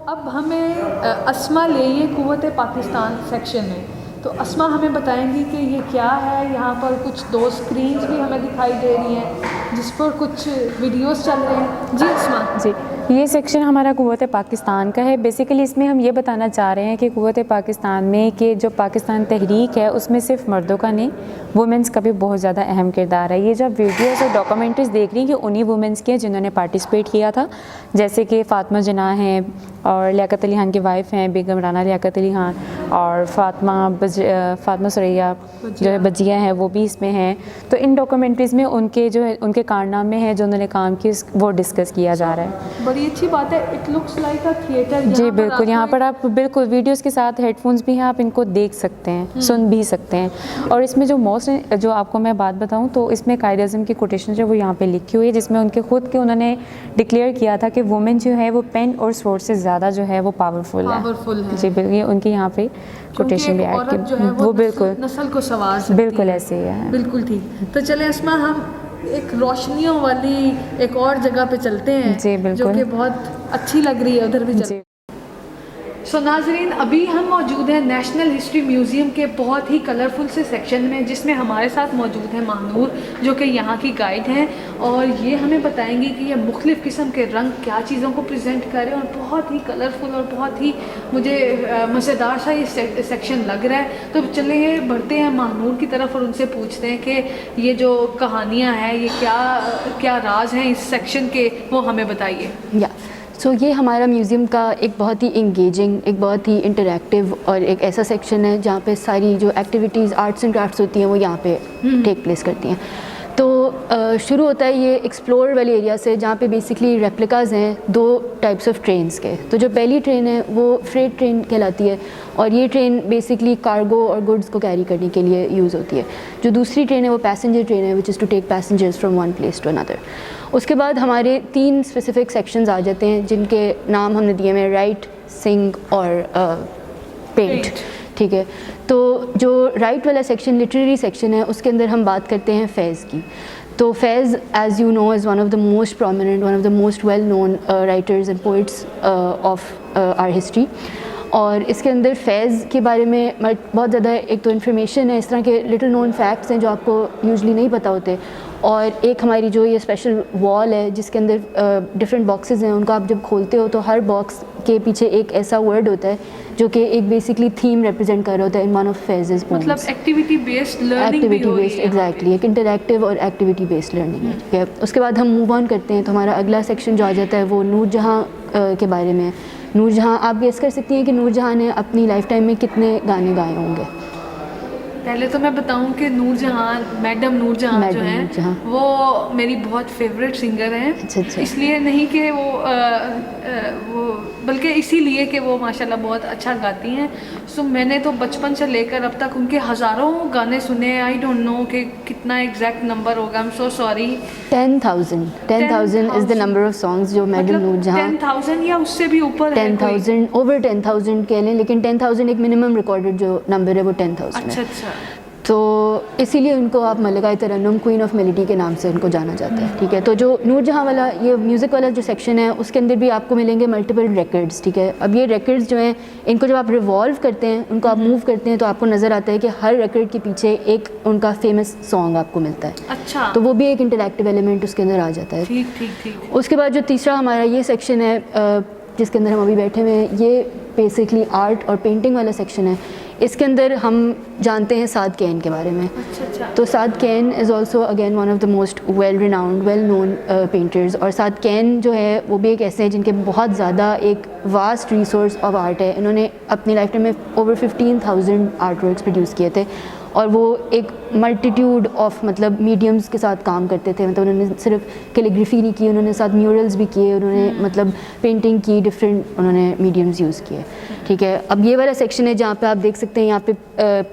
अब हमें अस्मा ले ये कुव्वत पाकिस्तान सेक्शन में, तो अस्मा हमें बताएंगी कि ये क्या है। यहाँ पर कुछ 2 स्क्रीन्स भी हमें दिखाई दे रही हैं जिस पर कुछ वीडियोस चल रहे हैं। जी अस्मा। जी, ये सेक्शन हमारा कुव्वत पाकिस्तान का है। बेसिकली इसमें हम ये बताना चाह रहे हैं कि कुव्वत पाकिस्तान में कि जो पाकिस्तान तहरीक है उसमें सिर्फ मर्दों का नहीं, वुमेंस का भी बहुत ज़्यादा अहम किरदार है। ये जब वीडियोस और डॉक्यूमेंट्रीज देख रही हैं कि उन्हीं वुमेंस की हैं जिन्होंने पार्टिसिपेट किया था, जैसे कि फ़ातिमा जिन्ना हैं, और लियाकत अली खान की वाइफ हैं बेगम राना लियाकत अली खान, और फातिमा सुरैया जो है बजिया हैं वो भी इसमें हैं। तो इन डॉक्यूमेंट्रीज़ में उनके जो है उनके कारनामे हैं जो उन्होंने काम किए वो डिस्कस किया जा रहा है। बड़ी अच्छी बात है। It looks like a theatre. जी बिल्कुल, यहाँ पर आप बिल्कुल वीडियोस के साथ हेडफोन्स भी हैं, आप इनको देख सकते हैं, सुन भी सकते हैं। और इसमें जो आपको मैं बात बताऊँ तो इसमें कायद आज़म की कोटेशन जो वो यहाँ पे लिखी हुई है, जिसमें उनके खुद के उन्होंने डिक्लेयर किया था कि वुमेन जो है वो पेन और स्वॉर्ड से ज़्यादा जो है वो पावरफुल है। जी बिल्कुल, ये उनकी यहाँ पे कोटेशन भी ऐड की, वो बिल्कुल नस्ल को सवार सकती बिल्कुल है। ऐसे ही है। बिल्कुल ठीक। तो चले अस्मा, हम एक रोशनियों वाली एक और जगह पे चलते हैं जी बिल्कुल, जो कि बहुत अच्छी लग रही है, उधर भी चलते हैं। सो नाजरीन, अभी हम मौजूद हैं नेशनल हिस्ट्री म्यूज़ियम के बहुत ही कलरफुल से सेक्शन में, जिसमें हमारे साथ मौजूद है महानूर जो कि यहाँ की गाइड हैं, और ये हमें बताएंगी कि ये मुख्तलिफ़ किस्म के रंग क्या चीज़ों को प्रेजेंट करें, और बहुत ही कलरफुल और बहुत ही मुझे मज़ेदार सा ये सेक्शन लग रहा है। तो चलिए बढ़ते हैं महानूर की तरफ और उनसे पूछते हैं कि ये जो कहानियाँ हैं ये क्या राज हैं इस सेक्शन के, वो हमें बताइए। सो ये हमारा म्यूज़ियम का एक बहुत ही इंगेजिंग, एक बहुत ही इंटरैक्टिव और एक ऐसा सेक्शन है जहाँ पे सारी जो एक्टिविटीज़ आर्ट्स एंड क्राफ्ट्स होती हैं वो यहाँ पे टेक प्लेस करती हैं। तो शुरू होता है ये एक्सप्लोर वाले एरिया से, जहाँ पे बेसिकली रेप्लिकाज हैं 2 टाइप्स ऑफ ट्रेन्स के। तो जो पहली ट्रेन है वो फ्रेट ट्रेन कहलाती है, और ये ट्रेन बेसिकली कार्गो और गुड्स को कैरी करने के लिए यूज़ होती है। जो दूसरी ट्रेन है वो पैसेंजर ट्रेन है, which is to take passengers from one place to another. उसके बाद हमारे 3 स्पेसिफिक सेक्शंस आ जाते हैं जिनके नाम हमने दिए हैं राइट, सिंग और पेंट। ठीक है, तो जो राइट वाला सेक्शन लिटरेरी सेक्शन है उसके अंदर हम बात करते हैं फैज़ की। तो Faiz as you know is one of the most prominent, one of the most well known writers and poets of our history. और इसके अंदर फैज़ के बारे में बहुत ज़्यादा एक तो इन्फॉर्मेशन है, इस तरह के लिटिल नोन फैक्ट्स हैं जो आपको यूजुअली नहीं पता होते। और एक हमारी जो ये स्पेशल वॉल है जिसके अंदर डिफरेंट बॉक्सेस हैं, उनको आप जब खोलते हो तो हर बॉक्स के पीछे एक ऐसा वर्ड होता है जो कि एक बेसिकली थीम रिप्रेजेंट कर रहा होता है इन वन ऑफ फैज़ेस पोएम्स। मतलब activity based learning, activity based, exactly, एक इंटरैक्टिव और एक्टिविटी बेस्ड लर्निंग है। ठीक है, उसके बाद हम मूव ऑन करते हैं तो हमारा अगला सेक्शन जो आ जाता है वो नूरजहाँ के बारे में। नूरजहाँ, आप गेस कर सकती हैं कि नूरजहाँ ने अपनी लाइफ टाइम में कितने गाने गाए होंगे? पहले तो मैं बताऊं कि नूरजहाँ, मैडम नूरजहाँ जो हैं वो मेरी बहुत फेवरेट सिंगर हैं। अच्छा। इसलिए नहीं कि वो बल्कि इसीलिए कि वो माशाल्लाह बहुत अच्छा गाती हैं। सो मैंने तो बचपन से लेकर अब तक उनके हज़ारों गाने सुने। आई डोंट नो कि कितना एग्जैक्ट नंबर होगा, I am so sorry. 10,000 is the number of songs जो मैडम नूरजहाँ। 10,000 या उससे भी ऊपर? 10,000, ओवर 10,000 कह लें, लेकिन 10,000 एक मिनिमम रिकॉर्डेड जो नंबर है वो 10,000 है। अच्छा। तो इसीलिए उनको आप मलिकाए तरन्नुम, क्वीन ऑफ मेलोडी के नाम से उनको जाना जाता है। ठीक है, तो जो नूरजहाँ वाला ये म्यूज़िक वाला जो सेक्शन है उसके अंदर भी आपको मिलेंगे मल्टीपल रिकॉर्ड्स। ठीक है, अब ये रिकॉर्ड्स जो हैं इनको जब आप रिवॉल्व करते हैं, उनको आप मूव करते हैं तो आपको नज़र आता है कि हर रिकॉर्ड के पीछे एक उनका फेमस सॉन्ग आपको मिलता है। अच्छा, तो वो भी एक इंटरैक्टिव एलिमेंट उसके अंदर आ जाता है। ठीक। उसके बाद जो तीसरा हमारा ये सेक्शन है जिसके अंदर हम अभी बैठे हुए हैं, ये बेसिकली आर्ट और पेंटिंग वाला सेक्शन है। इसके अंदर हम जानते हैं साद कैन के बारे में। अच्छा। तो Sadequain is also again one of the most well renowned, well known painters. और साद कैन जो है वो भी एक ऐसे हैं जिनके बहुत ज़्यादा एक वास्ट रिसोर्स ऑफ आर्ट है। इन्होंने अपनी लाइफ टाइम में ओवर 15,000 आर्ट वर्क्स प्रोड्यूस किए थे, और वो एक मल्टीट्यूड ऑफ मतलब मीडियम्स के साथ काम करते थे। मतलब उन्होंने सिर्फ कैलीग्राफी नहीं की, उन्होंने साथ म्यूरल्स भी किए, उन्होंने मतलब पेंटिंग की, डिफरेंट उन्होंने मीडियम्स यूज़ किए। ठीक है, अब ये वाला सेक्शन है जहाँ पे आप देख सकते हैं यहाँ पे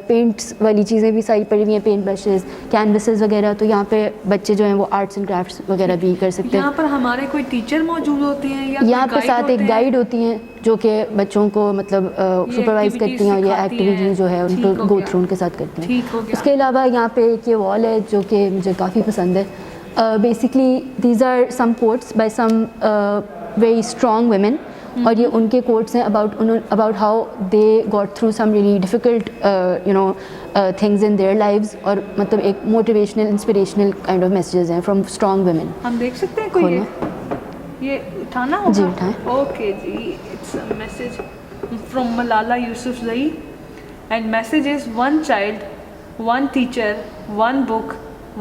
पेंट्स वाली चीज़ें भी सारी पड़ी हुई हैं, पेंट ब्रशेज़, कैनवसेस वगैरह। तो यहाँ पे बच्चे जो हैं वो आर्ट्स एंड क्राफ्ट्स वगैरह भी कर सकते हैं। यहाँ पर हमारे कोई टीचर मौजूद होते हैं या यहाँ पे साथ एक गाइड होती हैं जो कि बच्चों को मतलब सुपरवाइज़ करती हैं और ये एक्टिविटी जो है उनको गो थ्रू उनके साथ करती हैं। उसके अलावा यहाँ पे एक ये वॉल है जो कि मुझे काफ़ी पसंद है। Basically these are some quotes by some very strong women, और ये उनके कोट्स हैं about how they got through some really difficult things in their lives, और मतलब एक motivational inspirational kind of messages हैं फ्रॉम स्ट्रॉन्ग वुमेन। हम देख सकते हैं कोई ये उठाना होगा? जी उठाएं। ओके जी, it's a message from Malala Yousafzai and message is one child, one teacher, one book,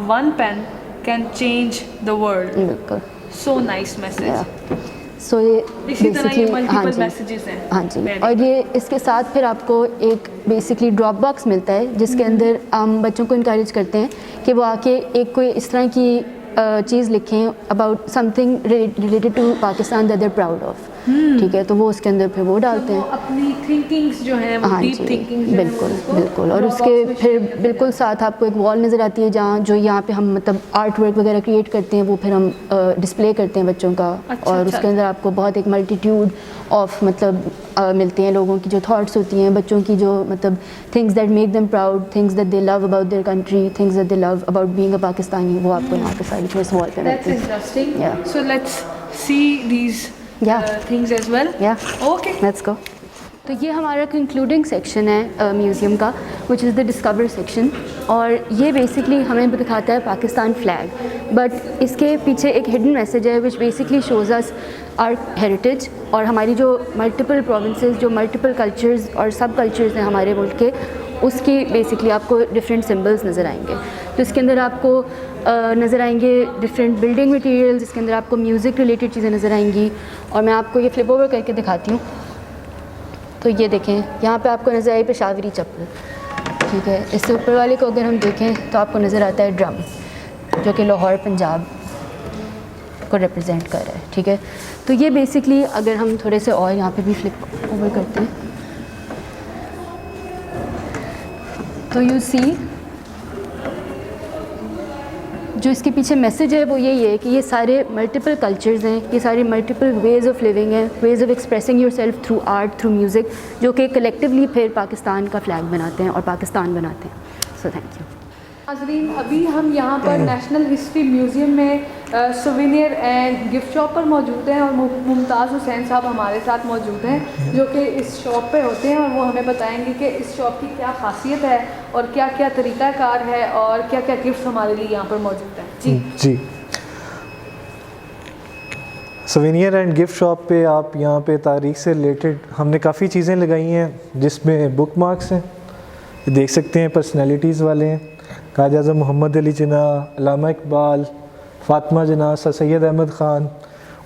one pen can change the world. बिल्कुल, सो नाइस मैसेज। सो ये इसी तरह ये basically- हाँ मल्टीपल जी, मैसेजेस हैं। हाँ जी। Very और ये इसके साथ फिर आपको एक बेसिकली ड्रॉप बॉक्स मिलता है जिसके अंदर हम बच्चों को इनकरेज करते हैं कि वो आके एक कोई इस तरह की चीज़ लिखें about something related to Pakistan that they are proud of. ठीक है, तो वो उसके अंदर फिर वो डालते हैं। अपनी थिंकिंग्स जो हैं वो हाँ डीप जी, थिंकिंग बिल्कुल बिल्कुल। और उसके फिर बिल्कुल साथ आपको एक वॉल नज़र आती है जहाँ जो यहाँ पे हम मतलब आर्ट वर्क वगैरह क्रिएट करते हैं, वो फिर हम डिस्प्ले करते हैं बच्चों का। और उसके अंदर आपको बहुत एक मल्टीट्यूड ऑफ मतलब मिलते हैं लोगों की जो थॉट्स होती हैं, बच्चों की जो मतलब things that make them proud, things that they love about their country, things that they love about being a Pakistani, वो आपको यहाँ पे सारी चीज़ें वॉल पे दैट्स मिलती हैं। Interesting. Yeah. So let's see these Yeah. Things as well. Okay, let's go. तो ये हमारा कंक्लूडिंग सेक्शन है म्यूज़ियम का, which is the discover section. और ये बेसिकली हमें दिखाता है पाकिस्तान फ्लैग, बट इसके पीछे एक हिडन मैसेज है which basically shows us our heritage और हमारी जो मल्टीपल प्रोविंसेस, जो मल्टीपल कल्चर्स और सब कल्चर्स हैं हमारे मुल्क के, उसकी बेसिकली आपको डिफरेंट सिंबल्स नज़र आएंगे। तो इसके अंदर आपको नज़र आएंगे डिफरेंट बिल्डिंग मटेरियल्स, इसके अंदर आपको म्यूज़िक रिलेटेड चीज़ें नज़र आएंगी। और मैं आपको ये फ्लिप ओवर करके दिखाती हूँ। तो ये देखें, यहाँ पे आपको नज़र आई पेशावरी चप्पल। ठीक है, इससे ऊपर वाले को अगर हम देखें तो आपको नज़र आता है ड्रम, जो कि लाहौर पंजाब को रिप्रेजेंट कर रहा है। ठीक है, तो ये बेसिकली अगर हम थोड़े से और यहाँ पे भी फ्लिप ओवर करते हैं तो यू सी जो इसके पीछे मैसेज है वो यही है कि ये सारे मल्टीपल कल्चर्स हैं, ये सारे मल्टीपल वेज़ ऑफ लिविंग हैं, ways of expressing yourself through art, through music, जो कि कलेक्टिवली फिर पाकिस्तान का फ्लैग बनाते हैं और पाकिस्तान बनाते हैं। So thank you. नाज़रीन, अभी हम यहाँ पर नेशनल हिस्ट्री म्यूज़ियम में सोवेनियर एंड गिफ्ट शॉप पर मौजूद हैं और मुमताज़ हुसैन साहब हमारे साथ मौजूद हैं जो कि इस शॉप पे होते हैं और वो हमें बताएंगे कि इस शॉप की क्या खासियत है और क्या क्या तरीक़ाकार है और क्या क्या गिफ्ट हमारे लिए यहाँ पर मौजूद हैं। जी सोवेनियर एंड गिफ्ट शॉप पे आप यहाँ पे तारीख़ से रिलेटेड हमने काफ़ी चीज़ें लगाई हैं जिसमें बुक मार्क्स हैं, देख सकते हैं, पर्सनैलिटीज़ वाले हैं, कायद आज़म मोहम्मद अली जिन्ना, अल्लामा इकबाल, फ़ातिमा जिन्ना, सर सैयद अहमद ख़ान।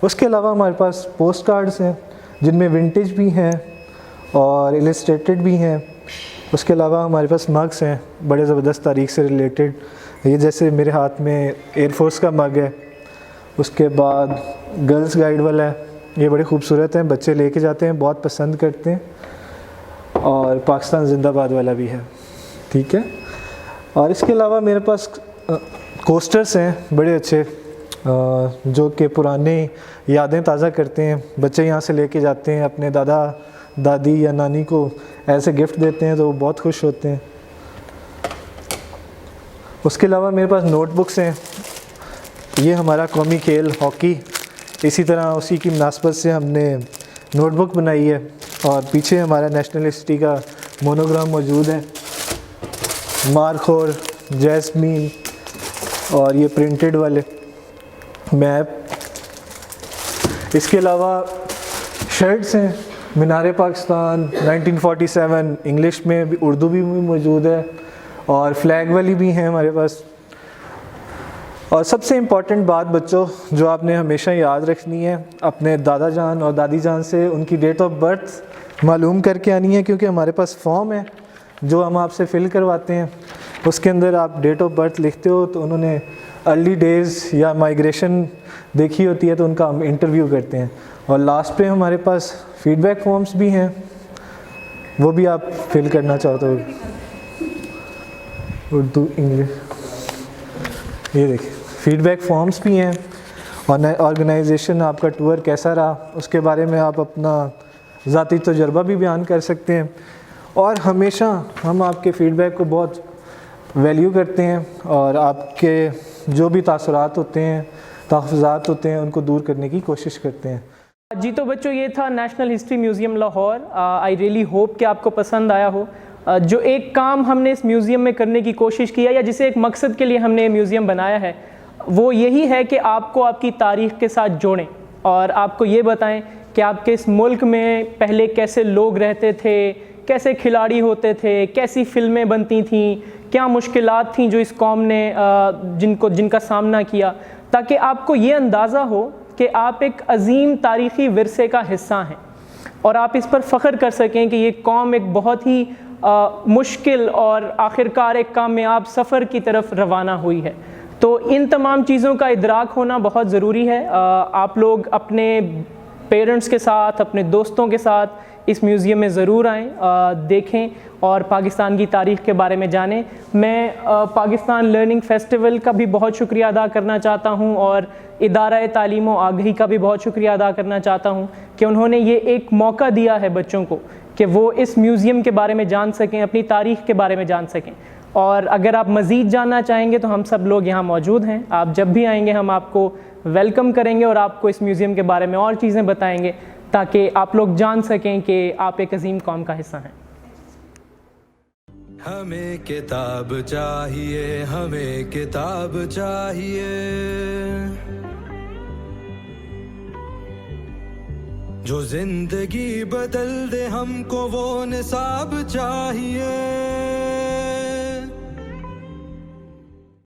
उसके अलावा हमारे पास पोस्ट कार्ड्स हैं जिनमें विंटेज भी हैं और इलस्ट्रेटेड भी हैं। उसके अलावा हमारे पास मग्स हैं बड़े ज़बरदस्त तारीख़ से रिलेटेड, ये जैसे मेरे हाथ में एयरफोर्स का मग है। उसके बाद गर्ल्स गाइड वाला है, ये बड़े खूबसूरत हैं, बच्चे लेके जाते हैं, बहुत पसंद करते हैं। और पाकिस्तान जिंदाबाद वाला भी है। ठीक है, और इसके अलावा मेरे पास कोस्टर्स हैं बड़े अच्छे जो कि पुराने यादें ताज़ा करते हैं। बच्चे यहाँ से लेके जाते हैं, अपने दादा दादी या नानी को ऐसे गिफ्ट देते हैं तो वो बहुत खुश होते हैं। उसके अलावा मेरे पास नोटबुक्स हैं, ये हमारा कौमी खेल हॉकी, इसी तरह उसी की मुनासबत से हमने नोटबुक बनाई है। और पीछे हमारा नेशनल हिस्ट्री का मोनोग्राम मौजूद है, मारखोर, जैस्मीन और ये प्रिंटेड वाले मैप। इसके अलावा शर्ट्स हैं, मीनार पाकिस्तान 1947, इंग्लिश में भी, उर्दू भी मौजूद है और फ्लैग वाली भी हैं हमारे पास। और सबसे इम्पॉर्टेंट बात बच्चों जो आपने हमेशा याद रखनी है, अपने दादा जान और दादी जान से उनकी डेट ऑफ बर्थ मालूम करके आनी है, क्योंकि हमारे पास फॉर्म है जो हम आपसे फ़िल करवाते हैं। उसके अंदर आप डेट ऑफ बर्थ लिखते हो तो उन्होंने अर्ली डेज़ या माइग्रेशन देखी होती है तो उनका हम इंटरव्यू करते हैं। और लास्ट पे हमारे पास फीडबैक फॉर्म्स भी हैं, वो भी आप फिल करना चाहो तो, उर्दू इंग्लिश, ये देखिए फीडबैक फॉर्म्स भी हैं। और ऑर्गेनाइजेशन आपका टूर कैसा रहा उसके बारे में आप अपना ज़ाती तजुर्बा भी बयान कर सकते हैं। और हमेशा हम आपके फ़ीडबैक को बहुत वैल्यू करते हैं और आपके जो भी तासुरात होते हैं, तहफ़्फ़ुज़ात होते हैं, उनको दूर करने की कोशिश करते हैं। जी तो बच्चों, ये था national history museum Lahore. I really hope कि आपको पसंद आया हो। जो एक काम हमने इस म्यूज़ियम में करने की कोशिश किया या जिसे एक मकसद के लिए हमने ये म्यूज़ियम बनाया है, वो यही है कि आपको आपकी तारीख़ के साथ जोड़ें और आपको ये बताएं कि आपके इस मुल्क में पहले कैसे लोग रहते थे, कैसे खिलाड़ी होते थे, कैसी फ़िल्में बनती थीं, क्या मुश्किलात थीं जो इस कौम ने जिनका सामना किया, ताकि आपको ये अंदाज़ा हो कि आप एक अजीम तारीख़ी विरसे का हिस्सा हैं और आप इस पर फ़ख्र कर सकें कि ये कौम एक बहुत ही मुश्किल और आखिरकार एक कामयाब सफ़र की तरफ रवाना हुई है। तो इन तमाम चीज़ों का इदराक होना बहुत ज़रूरी है। आप लोग अपने पेरेंट्स के साथ, अपने दोस्तों के साथ इस म्यूज़ियम में ज़रूर आएँ, देखें और पाकिस्तान की तारीख़ के बारे में जानें। मैं पाकिस्तान लर्निंग फेस्टिवल का भी बहुत शुक्रिया अदा करना चाहता हूँ और इदारा तालीम व आगही का भी बहुत शुक्रिया अदा करना चाहता हूँ कि उन्होंने ये एक मौका दिया है बच्चों को कि वो इस म्यूज़ियम के बारे में जान सकें, अपनी तारीख़ के बारे में जान सकें। और अगर आप मज़ीद जानना चाहेंगे तो हम सब लोग यहाँ मौजूद हैं। आप जब भी आएंगे हम आपको वेलकम करेंगे और आपको इस म्यूज़ियम के बारे में और चीज़ें बताएंगे ताकि आप लोग जान सकें कि आप एक अजीम कौम का हिस्सा हैं। हमें किताब चाहिए, हमें किताब चाहिए, जो जिंदगी बदल दे हमको वो निसाब चाहिए।